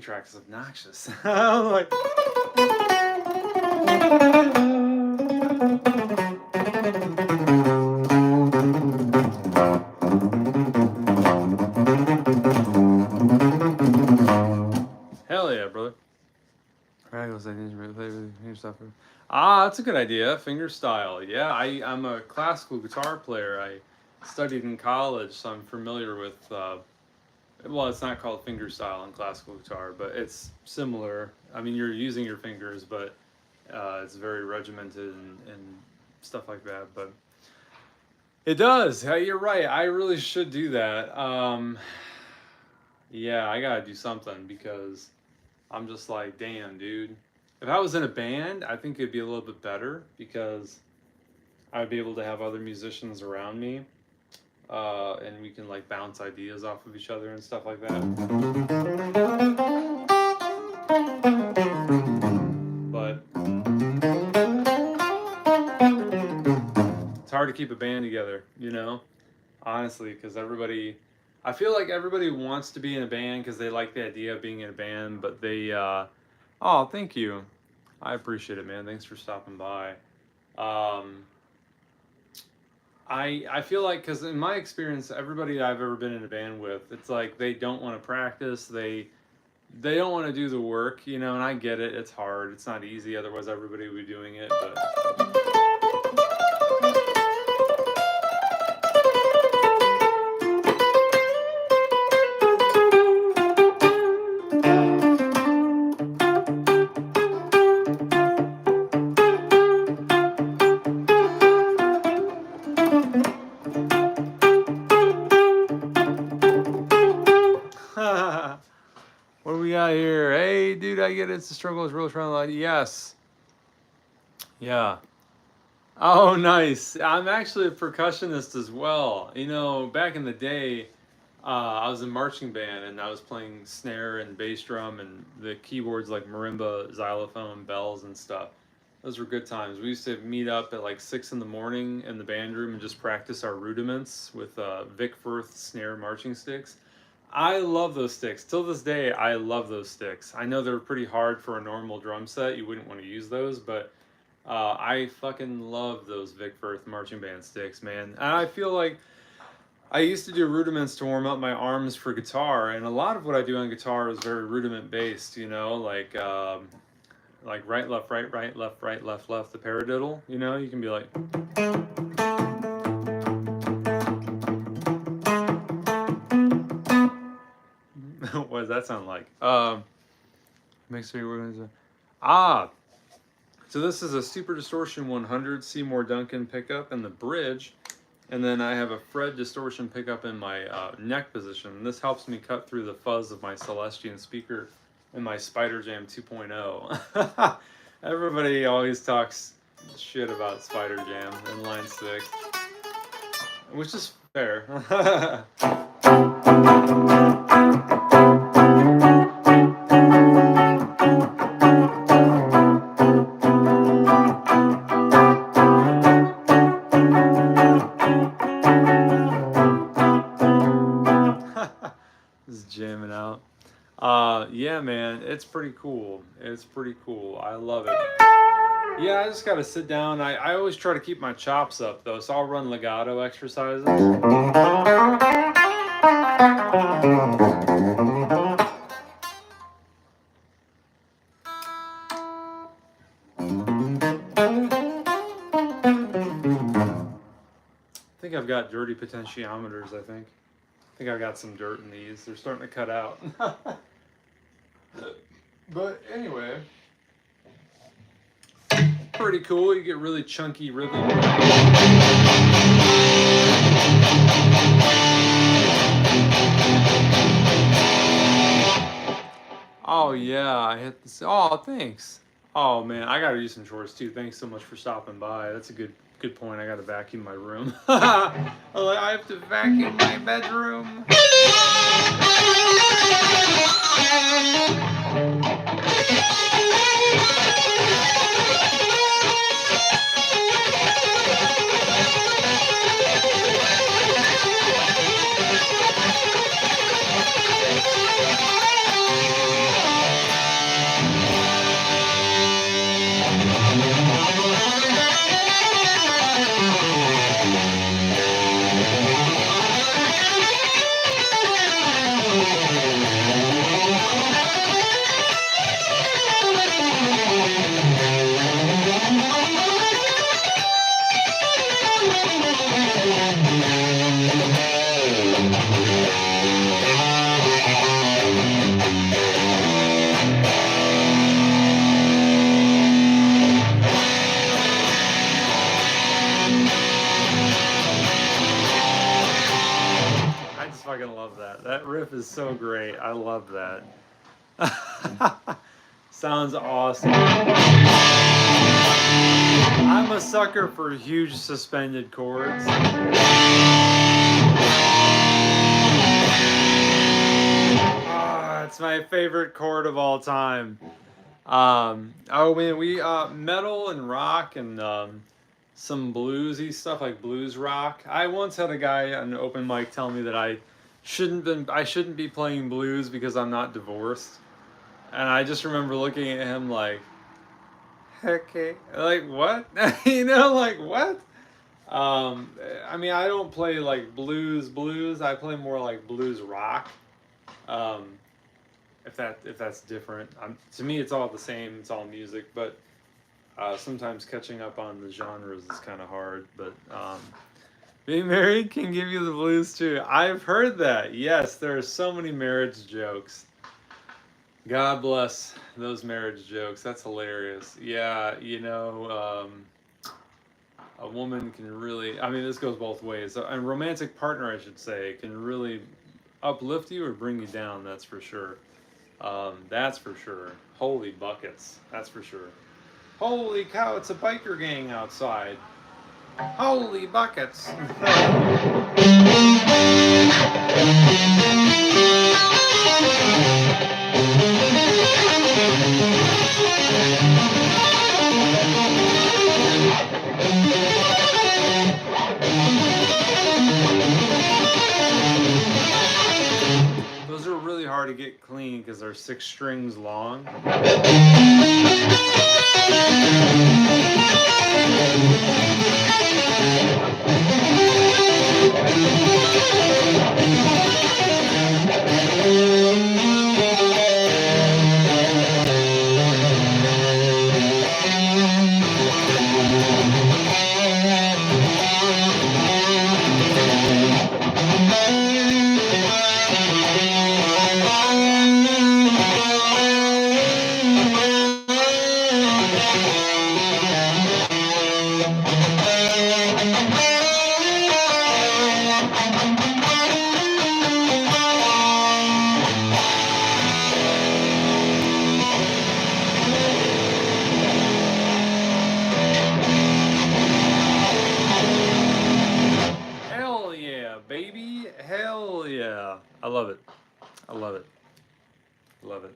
Track is obnoxious. I'm like, hell yeah, brother. That's a good idea. Finger style. Yeah, I'm a classical guitar player. I studied in college, so I'm familiar with. Well, it's not called fingerstyle in classical guitar, but it's similar. I mean, you're using your fingers, but it's very regimented and stuff like that. But it does. You're right. I really should do that. Yeah, I gotta do something because I'm just like, damn, dude. If I was in a band, I think it'd be a little bit better because I'd be able to have other musicians around me. And we can like bounce ideas off of each other and stuff like that. But it's hard to keep a band together, honestly, because I feel like everybody wants to be in a band because they like the idea of being in a band, but they, oh, thank you. I appreciate it, man. Thanks for stopping by. I feel like, because in my experience, everybody I've ever been in a band with, it's like they don't want to practice, they don't want to do the work, and I get it, it's hard, it's not easy, otherwise everybody would be doing it, but... What do we got here? Hey, dude, I get it. It's the struggle. It's real trying to yes. Yeah. Oh, nice. I'm actually a percussionist as well. You know, back in the day, I was in marching band and I was playing snare and bass drum and the keyboards like marimba, xylophone, bells and stuff. Those were good times. We used to meet up at like 6 in the morning in the band room and just practice our rudiments with Vic Firth snare marching sticks. I love those sticks. Till this day, I love those sticks. I know they're pretty hard for a normal drum set. You wouldn't want to use those, but I fucking love those Vic Firth marching band sticks, man. And I feel like I used to do rudiments to warm up my arms for guitar, and a lot of what I do on guitar is very rudiment based, you know, like right, left, right, left, left, the paradiddle, you know, you can be like, what does that sound like? Make sure you're going to, so this is a Super Distortion 100 Seymour Duncan pickup in the bridge. And then I have a Fred distortion pickup in my neck position. And this helps me cut through the fuzz of my Celestian speaker in my Spider Jam 2.0. Everybody always talks shit about Spider Jam in line 6, which is fair. Just jamming out. Yeah, man, it's pretty cool. It's pretty cool. I love it. Yeah, I just gotta sit down. I always try to keep my chops up though, so I'll run legato exercises. I think I've got dirty potentiometers, I think I've got some dirt in these. They're starting to cut out. But anyway, pretty cool. You get really chunky rhythm. Oh yeah, I hit this. Oh, thanks. Oh man, I gotta do some chores too. Thanks so much for stopping by. That's a good point. I gotta vacuum my room. I have to vacuum my bedroom. I just fucking love that. That riff is so great. I love that. Sounds awesome. I'm a sucker for huge suspended chords. It's my favorite chord of all time. Oh man, we metal and rock and some bluesy stuff like blues rock. I once had a guy on an open mic tell me that I shouldn't be playing blues because I'm not divorced. And I just remember looking at him like, okay, like what? You know, like what? I mean, I don't play like blues. I play more like blues rock. If that's different. To me, it's all the same. It's all music, but sometimes catching up on the genres is kind of hard. But being married can give you the blues too. I've heard that. Yes, there are so many marriage jokes. God bless those marriage jokes. That's hilarious. Yeah, you know, a woman can really, I mean, this goes both ways. A romantic partner, I should say, can really uplift you or bring you down, that's for sure. That's for sure. Holy buckets. That's for sure. Holy cow, it's a biker gang outside. Holy buckets. Those are really hard to get clean because they're 6 strings long. Hell yeah, baby. Hell yeah. I love it. I love it. Love it.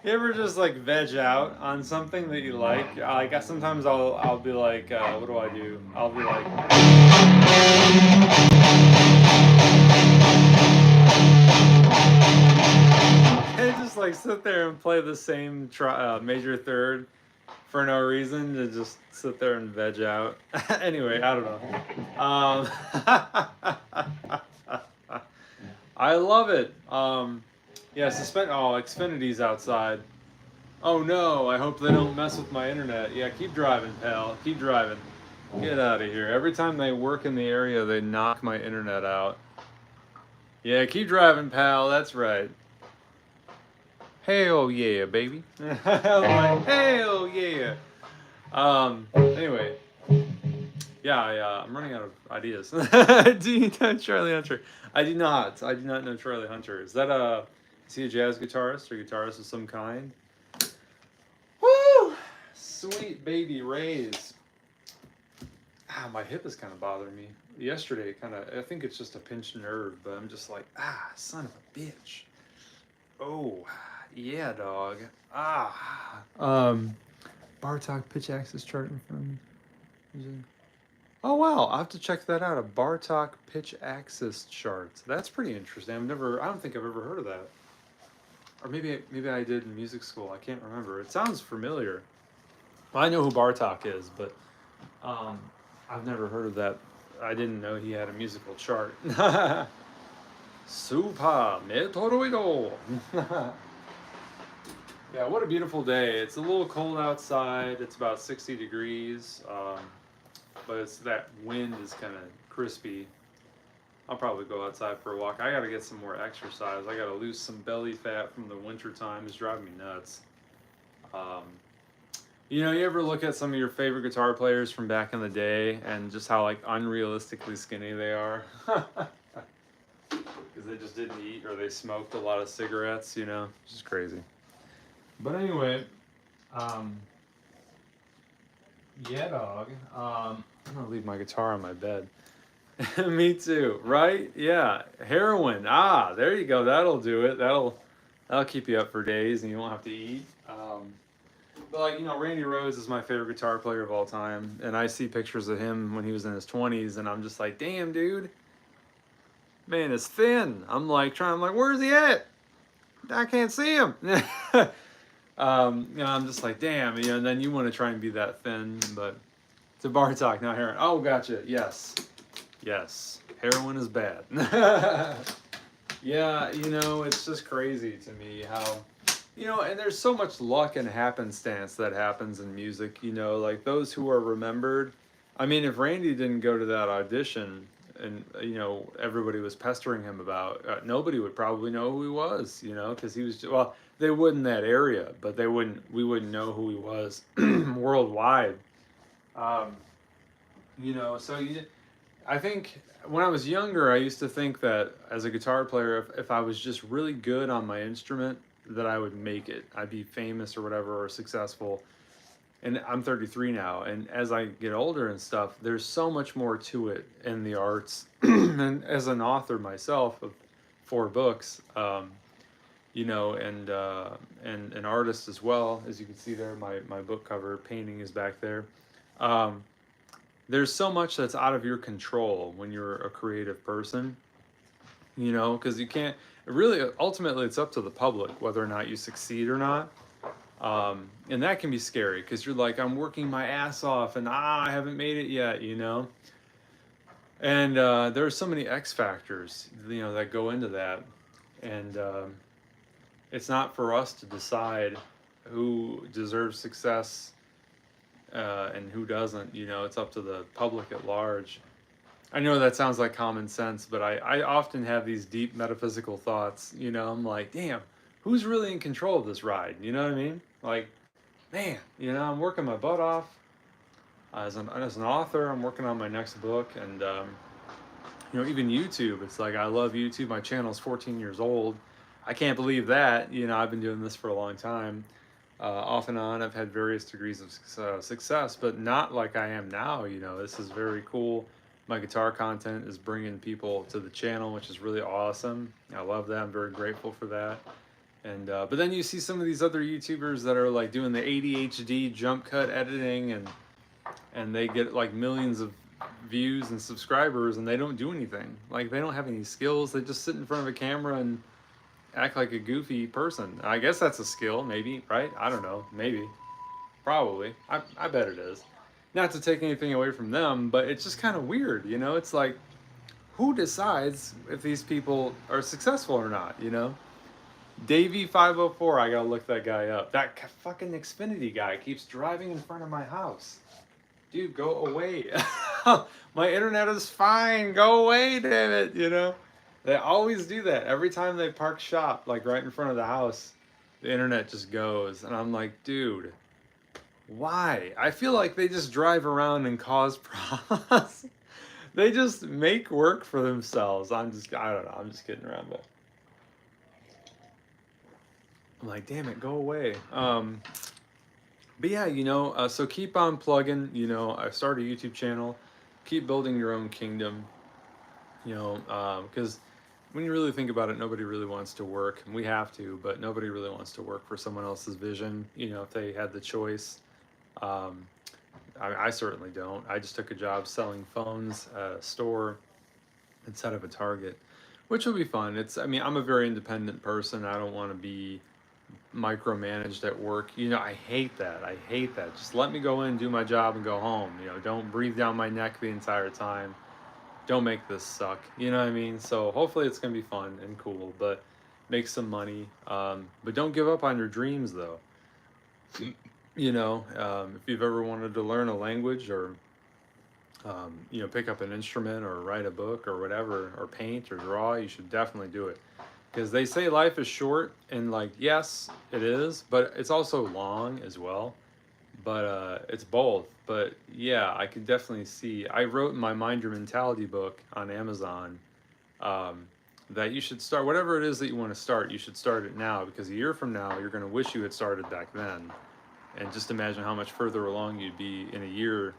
You ever just like veg out on something that you like? Like sometimes I'll be like, what do I do? I'll be like, I just like sit there and play the same major third for no reason to just sit there and veg out. Anyway, I don't know. I love it. Yeah, Xfinity's outside. Oh no, I hope they don't mess with my internet. Yeah, keep driving, pal. Keep driving. Get out of here. Every time they work in the area, they knock my internet out. Yeah, keep driving, pal. That's right. Hell yeah, baby. Like, hell yeah. Anyway. Yeah, I'm running out of ideas. Do you know Charlie Hunter? I do not. I do not know Charlie Hunter. Is he a jazz guitarist or guitarist of some kind? Woo! Sweet baby rays. My hip is kind of bothering me. Yesterday, I think it's just a pinched nerve, but I'm just like, son of a bitch. Oh, yeah, dog. Bartok pitch axis chart in front of me. Oh wow, I'll have to check that out. A Bartok pitch axis chart. That's pretty interesting. I don't think I've ever heard of that. Or maybe I did in music school. I can't remember. It sounds familiar. Well, I know who Bartok is, but I've never heard of that. I didn't know he had a musical chart. Super Metoroido. Yeah, what a beautiful day. It's a little cold outside. It's about 60 degrees. But that wind is kind of crispy. I'll probably go outside for a walk. I gotta get some more exercise. I gotta lose some belly fat from the winter time. It's driving me nuts. You ever look at some of your favorite guitar players from back in the day and just how like unrealistically skinny they are? Because they just didn't eat or they smoked a lot of cigarettes, just crazy. But anyway, yeah, dog. I'm gonna leave my guitar on my bed. Me too, right? Yeah, heroin. There you go. That'll do it. That'll keep you up for days, and you won't have to eat. But Randy Rhoads is my favorite guitar player of all time, and I see pictures of him when he was in his 20s, and I'm just like, damn, dude, man, it's thin. I'm like, where's he at? I can't see him. I'm just like, damn, and then you want to try and be that thin, but it's a Bartok, not heroin. Oh, gotcha. Yes. Heroin is bad. Yeah, it's just crazy to me how, and there's so much luck and happenstance that happens in music, like those who are remembered I mean, if Randy didn't go to that audition and, everybody was pestering him about, nobody would probably know who he was, because he was, well, they would in that area, but we wouldn't know who he was worldwide. Um, so I think when I was younger, I used to think that as a guitar player, if I was just really good on my instrument, that I would make it. I'd be famous or whatever, or successful. And I'm 33 now, and as I get older and stuff, there's so much more to it in the arts. And as an author myself of 4 books, and an artist as well, as you can see there, my book cover painting is back there. Um, there's so much that's out of your control when you're a creative person, because you can't really, ultimately, it's up to the public whether or not you succeed or not. And that can be scary because you're like, I'm working my ass off and I haven't made it yet, And there are so many X factors, that go into that. And it's not for us to decide who deserves success and who doesn't. It's up to the public at large. I know that sounds like common sense, but I often have these deep metaphysical thoughts. I'm like, damn, who's really in control of this ride? You know what I mean? Like, man, I'm working my butt off as an author. I'm working on my next book, and even YouTube. It's like, I love YouTube. My channel's 14 years old. I can't believe that. I've been doing this for a long time. Off and on, I've had various degrees of success, but not like I am now. This is very cool. My guitar content is bringing people to the channel, which is really awesome. I love that. I'm very grateful for that. And but then you see some of these other YouTubers that are like doing the ADHD jump cut editing, and they get like millions of views and subscribers, and they don't do anything. Like, they don't have any skills. They just sit in front of a camera and act like a goofy person. I guess that's a skill, maybe, right? I don't know. Maybe. Probably. I bet it is. Not to take anything away from them, but it's just kind of weird, It's like, who decides if these people are successful or not, Davey 504, I gotta look that guy up. That fucking Xfinity guy keeps driving in front of my house. Dude, go away. My internet is fine. Go away, damn it, They always do that. Every time they park shop, like right in front of the house, the internet just goes. And I'm like, dude, why? I feel like they just drive around and cause problems. They just make work for themselves. I don't know. I'm just kidding around, but I'm like, damn it, go away. But yeah, so keep on plugging. I started a YouTube channel. Keep building your own kingdom. Because when you really think about it, nobody really wants to work. And we have to, but nobody really wants to work for someone else's vision. If they had the choice. I certainly don't. I just took a job selling phones at a store instead of a Target, which will be fun. I'm a very independent person. I don't want to be micromanaged at work. I hate that. I hate that. Just let me go in, do my job, and go home. Don't breathe down my neck the entire time. Don't make this suck. You know what I mean? So hopefully it's gonna be fun and cool, but make some money. But don't give up on your dreams, though. If you've ever wanted to learn a language, or pick up an instrument, or write a book, or whatever, or paint or draw, you should definitely do it. Because they say life is short, and like, yes, it is, but it's also long as well. But it's both. But yeah, I could definitely see. I wrote in my Mind Your Mentality book on Amazon that you should start whatever it is that you want to start. You should start it now, because a year from now, you're going to wish you had started back then. And just imagine how much further along you'd be in a year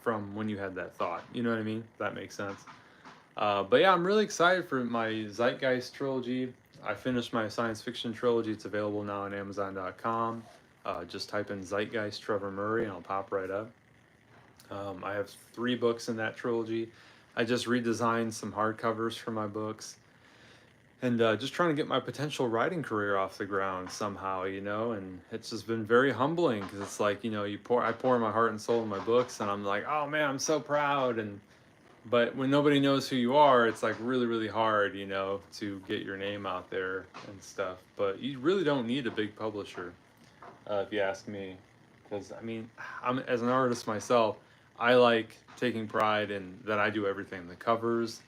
from when you had that thought. You know what I mean? If that makes sense. But yeah, I'm really excited for my Zeitgeist trilogy. I finished my science fiction trilogy. It's available now on Amazon.com. Just type in Zeitgeist Trevor Murray and I'll pop right up. I have 3 books in that trilogy. I just redesigned some hardcovers for my books. And just trying to get my potential writing career off the ground somehow, and it's just been very humbling, because it's like, I pour my heart and soul in my books, and I'm like, oh man, I'm so proud. But when nobody knows who you are, it's like really, really hard, to get your name out there and stuff. But you really don't need a big publisher, if you ask me. Because, as an artist myself, I like taking pride in that I do everything, the covers,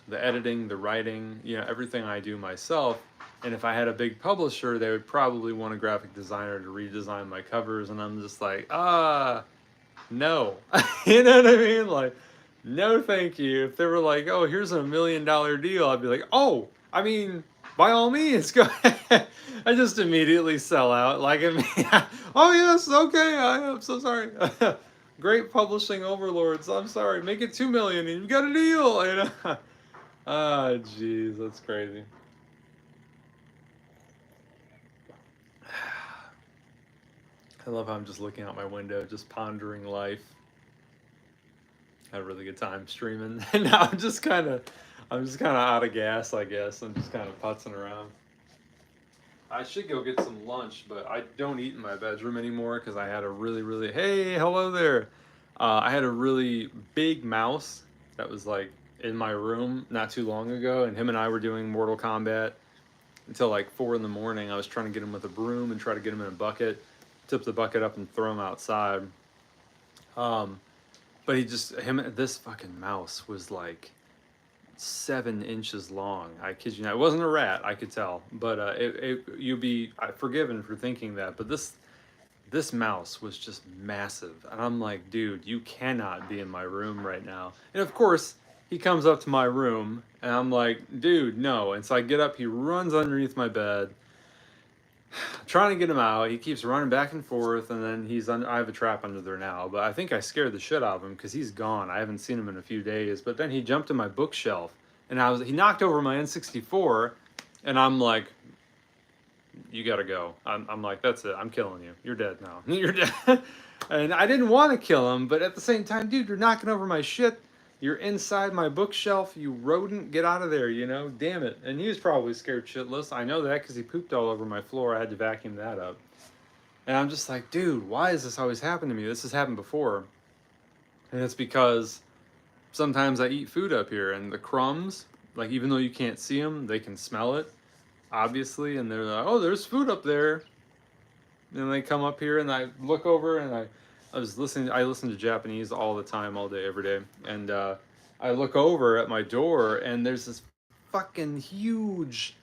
the editing, the writing, everything I do myself. And if I had a big publisher, they would probably want a graphic designer to redesign my covers. And I'm just like, no. You know what I mean? Like, no, thank you. If they were like, oh, here's a $1 million deal, I'd be like, oh, I mean, by all means, go ahead. I just immediately sell out. Like, I mean, oh, yes, okay, I'm so sorry. Great publishing overlords. I'm sorry. Make it 2 million and you got a deal. Ah, jeez, that's crazy. I love how I'm just looking out my window, just pondering life. Had a really good time streaming, and now I'm just kind of out of gas, I guess. I'm just kind of putzing around. I should go get some lunch, but I don't eat in my bedroom anymore because I had a really, hey, hello there. I had a really big mouse that was like in my room not too long ago, and him and I were doing Mortal Kombat until like 4 in the morning. I was trying to get him with a broom and try to get him in a bucket, tip the bucket up and throw him outside. But this fucking mouse was like 7 inches long. I kid you not. It wasn't a rat, I could tell. But you'd be forgiven for thinking that. But this mouse was just massive. And I'm like, dude, you cannot be in my room right now. And of course, he comes up to my room, and I'm like, dude, no. And so I get up, he runs underneath my bed. I'm trying to get him out. He keeps running back and forth, and then I have a trap under there now, but I think I scared the shit out of him because he's gone. I haven't seen him in a few days, but then he jumped in my bookshelf, and he knocked over my N64, and I'm like, you gotta go. I'm like, that's it. I'm killing you. You're dead now. You're dead. And I didn't want to kill him, but at the same time, dude, you're knocking over my shit. You're inside my bookshelf, you rodent. Get out of there, damn it. And he was probably scared shitless. I know that because he pooped all over my floor. I had to vacuum that up. And I'm just like, dude, why does this always happen to me? This has happened before. And it's because sometimes I eat food up here, and the crumbs, like, even though you can't see them, they can smell it, obviously. And they're like, oh, there's food up there. And they come up here, and I look over, and I listen to Japanese all the time, all day, every day. And I look over at my door, and there's this fucking huge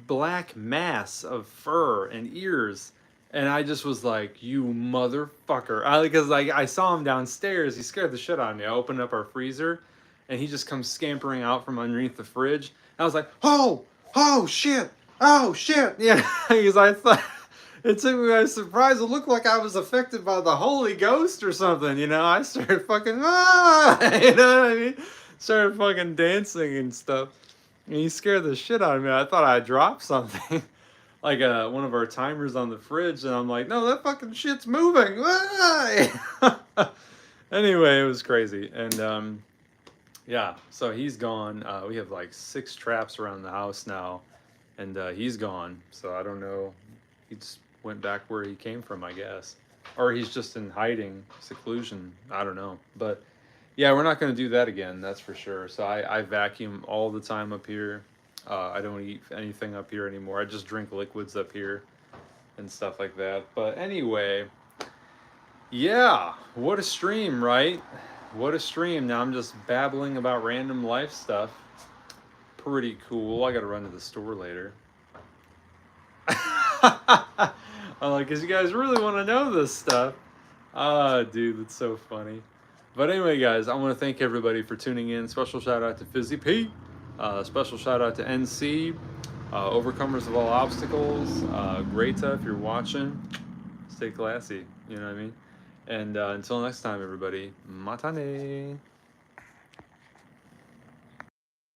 black mass of fur and ears. And I just was like, you motherfucker. Because I saw him downstairs. He scared the shit out of me. I opened up our freezer, and he just comes scampering out from underneath the fridge. And I was like, oh shit. Yeah, because I thought... It took me by surprise. It looked like I was affected by the Holy Ghost or something, I started fucking, you know what I mean? Started fucking dancing and stuff. And he scared the shit out of me. I thought I dropped something. Like one of our timers on the fridge, and I'm like, no, that fucking shit's moving. Anyway, it was crazy. And yeah, so he's gone. We have like 6 traps around the house now, and he's gone. So I don't know. He's went back where he came from, I guess. Or he's just in hiding, seclusion. I don't know. But yeah, we're not going to do that again, that's for sure. So I vacuum all the time up here. I don't eat anything up here anymore. I just drink liquids up here and stuff like that. But anyway, yeah, what a stream, right? What a stream. Now I'm just babbling about random life stuff. Pretty cool. I got to run to the store later. I'm like, because you guys really want to know this stuff. Dude, that's so funny. But anyway, guys, I want to thank everybody for tuning in. Special shout out to Fizzy Pete. Special shout out to NC. Overcomers of all obstacles. Greta, if you're watching, stay classy. You know what I mean? And until next time, everybody, matane.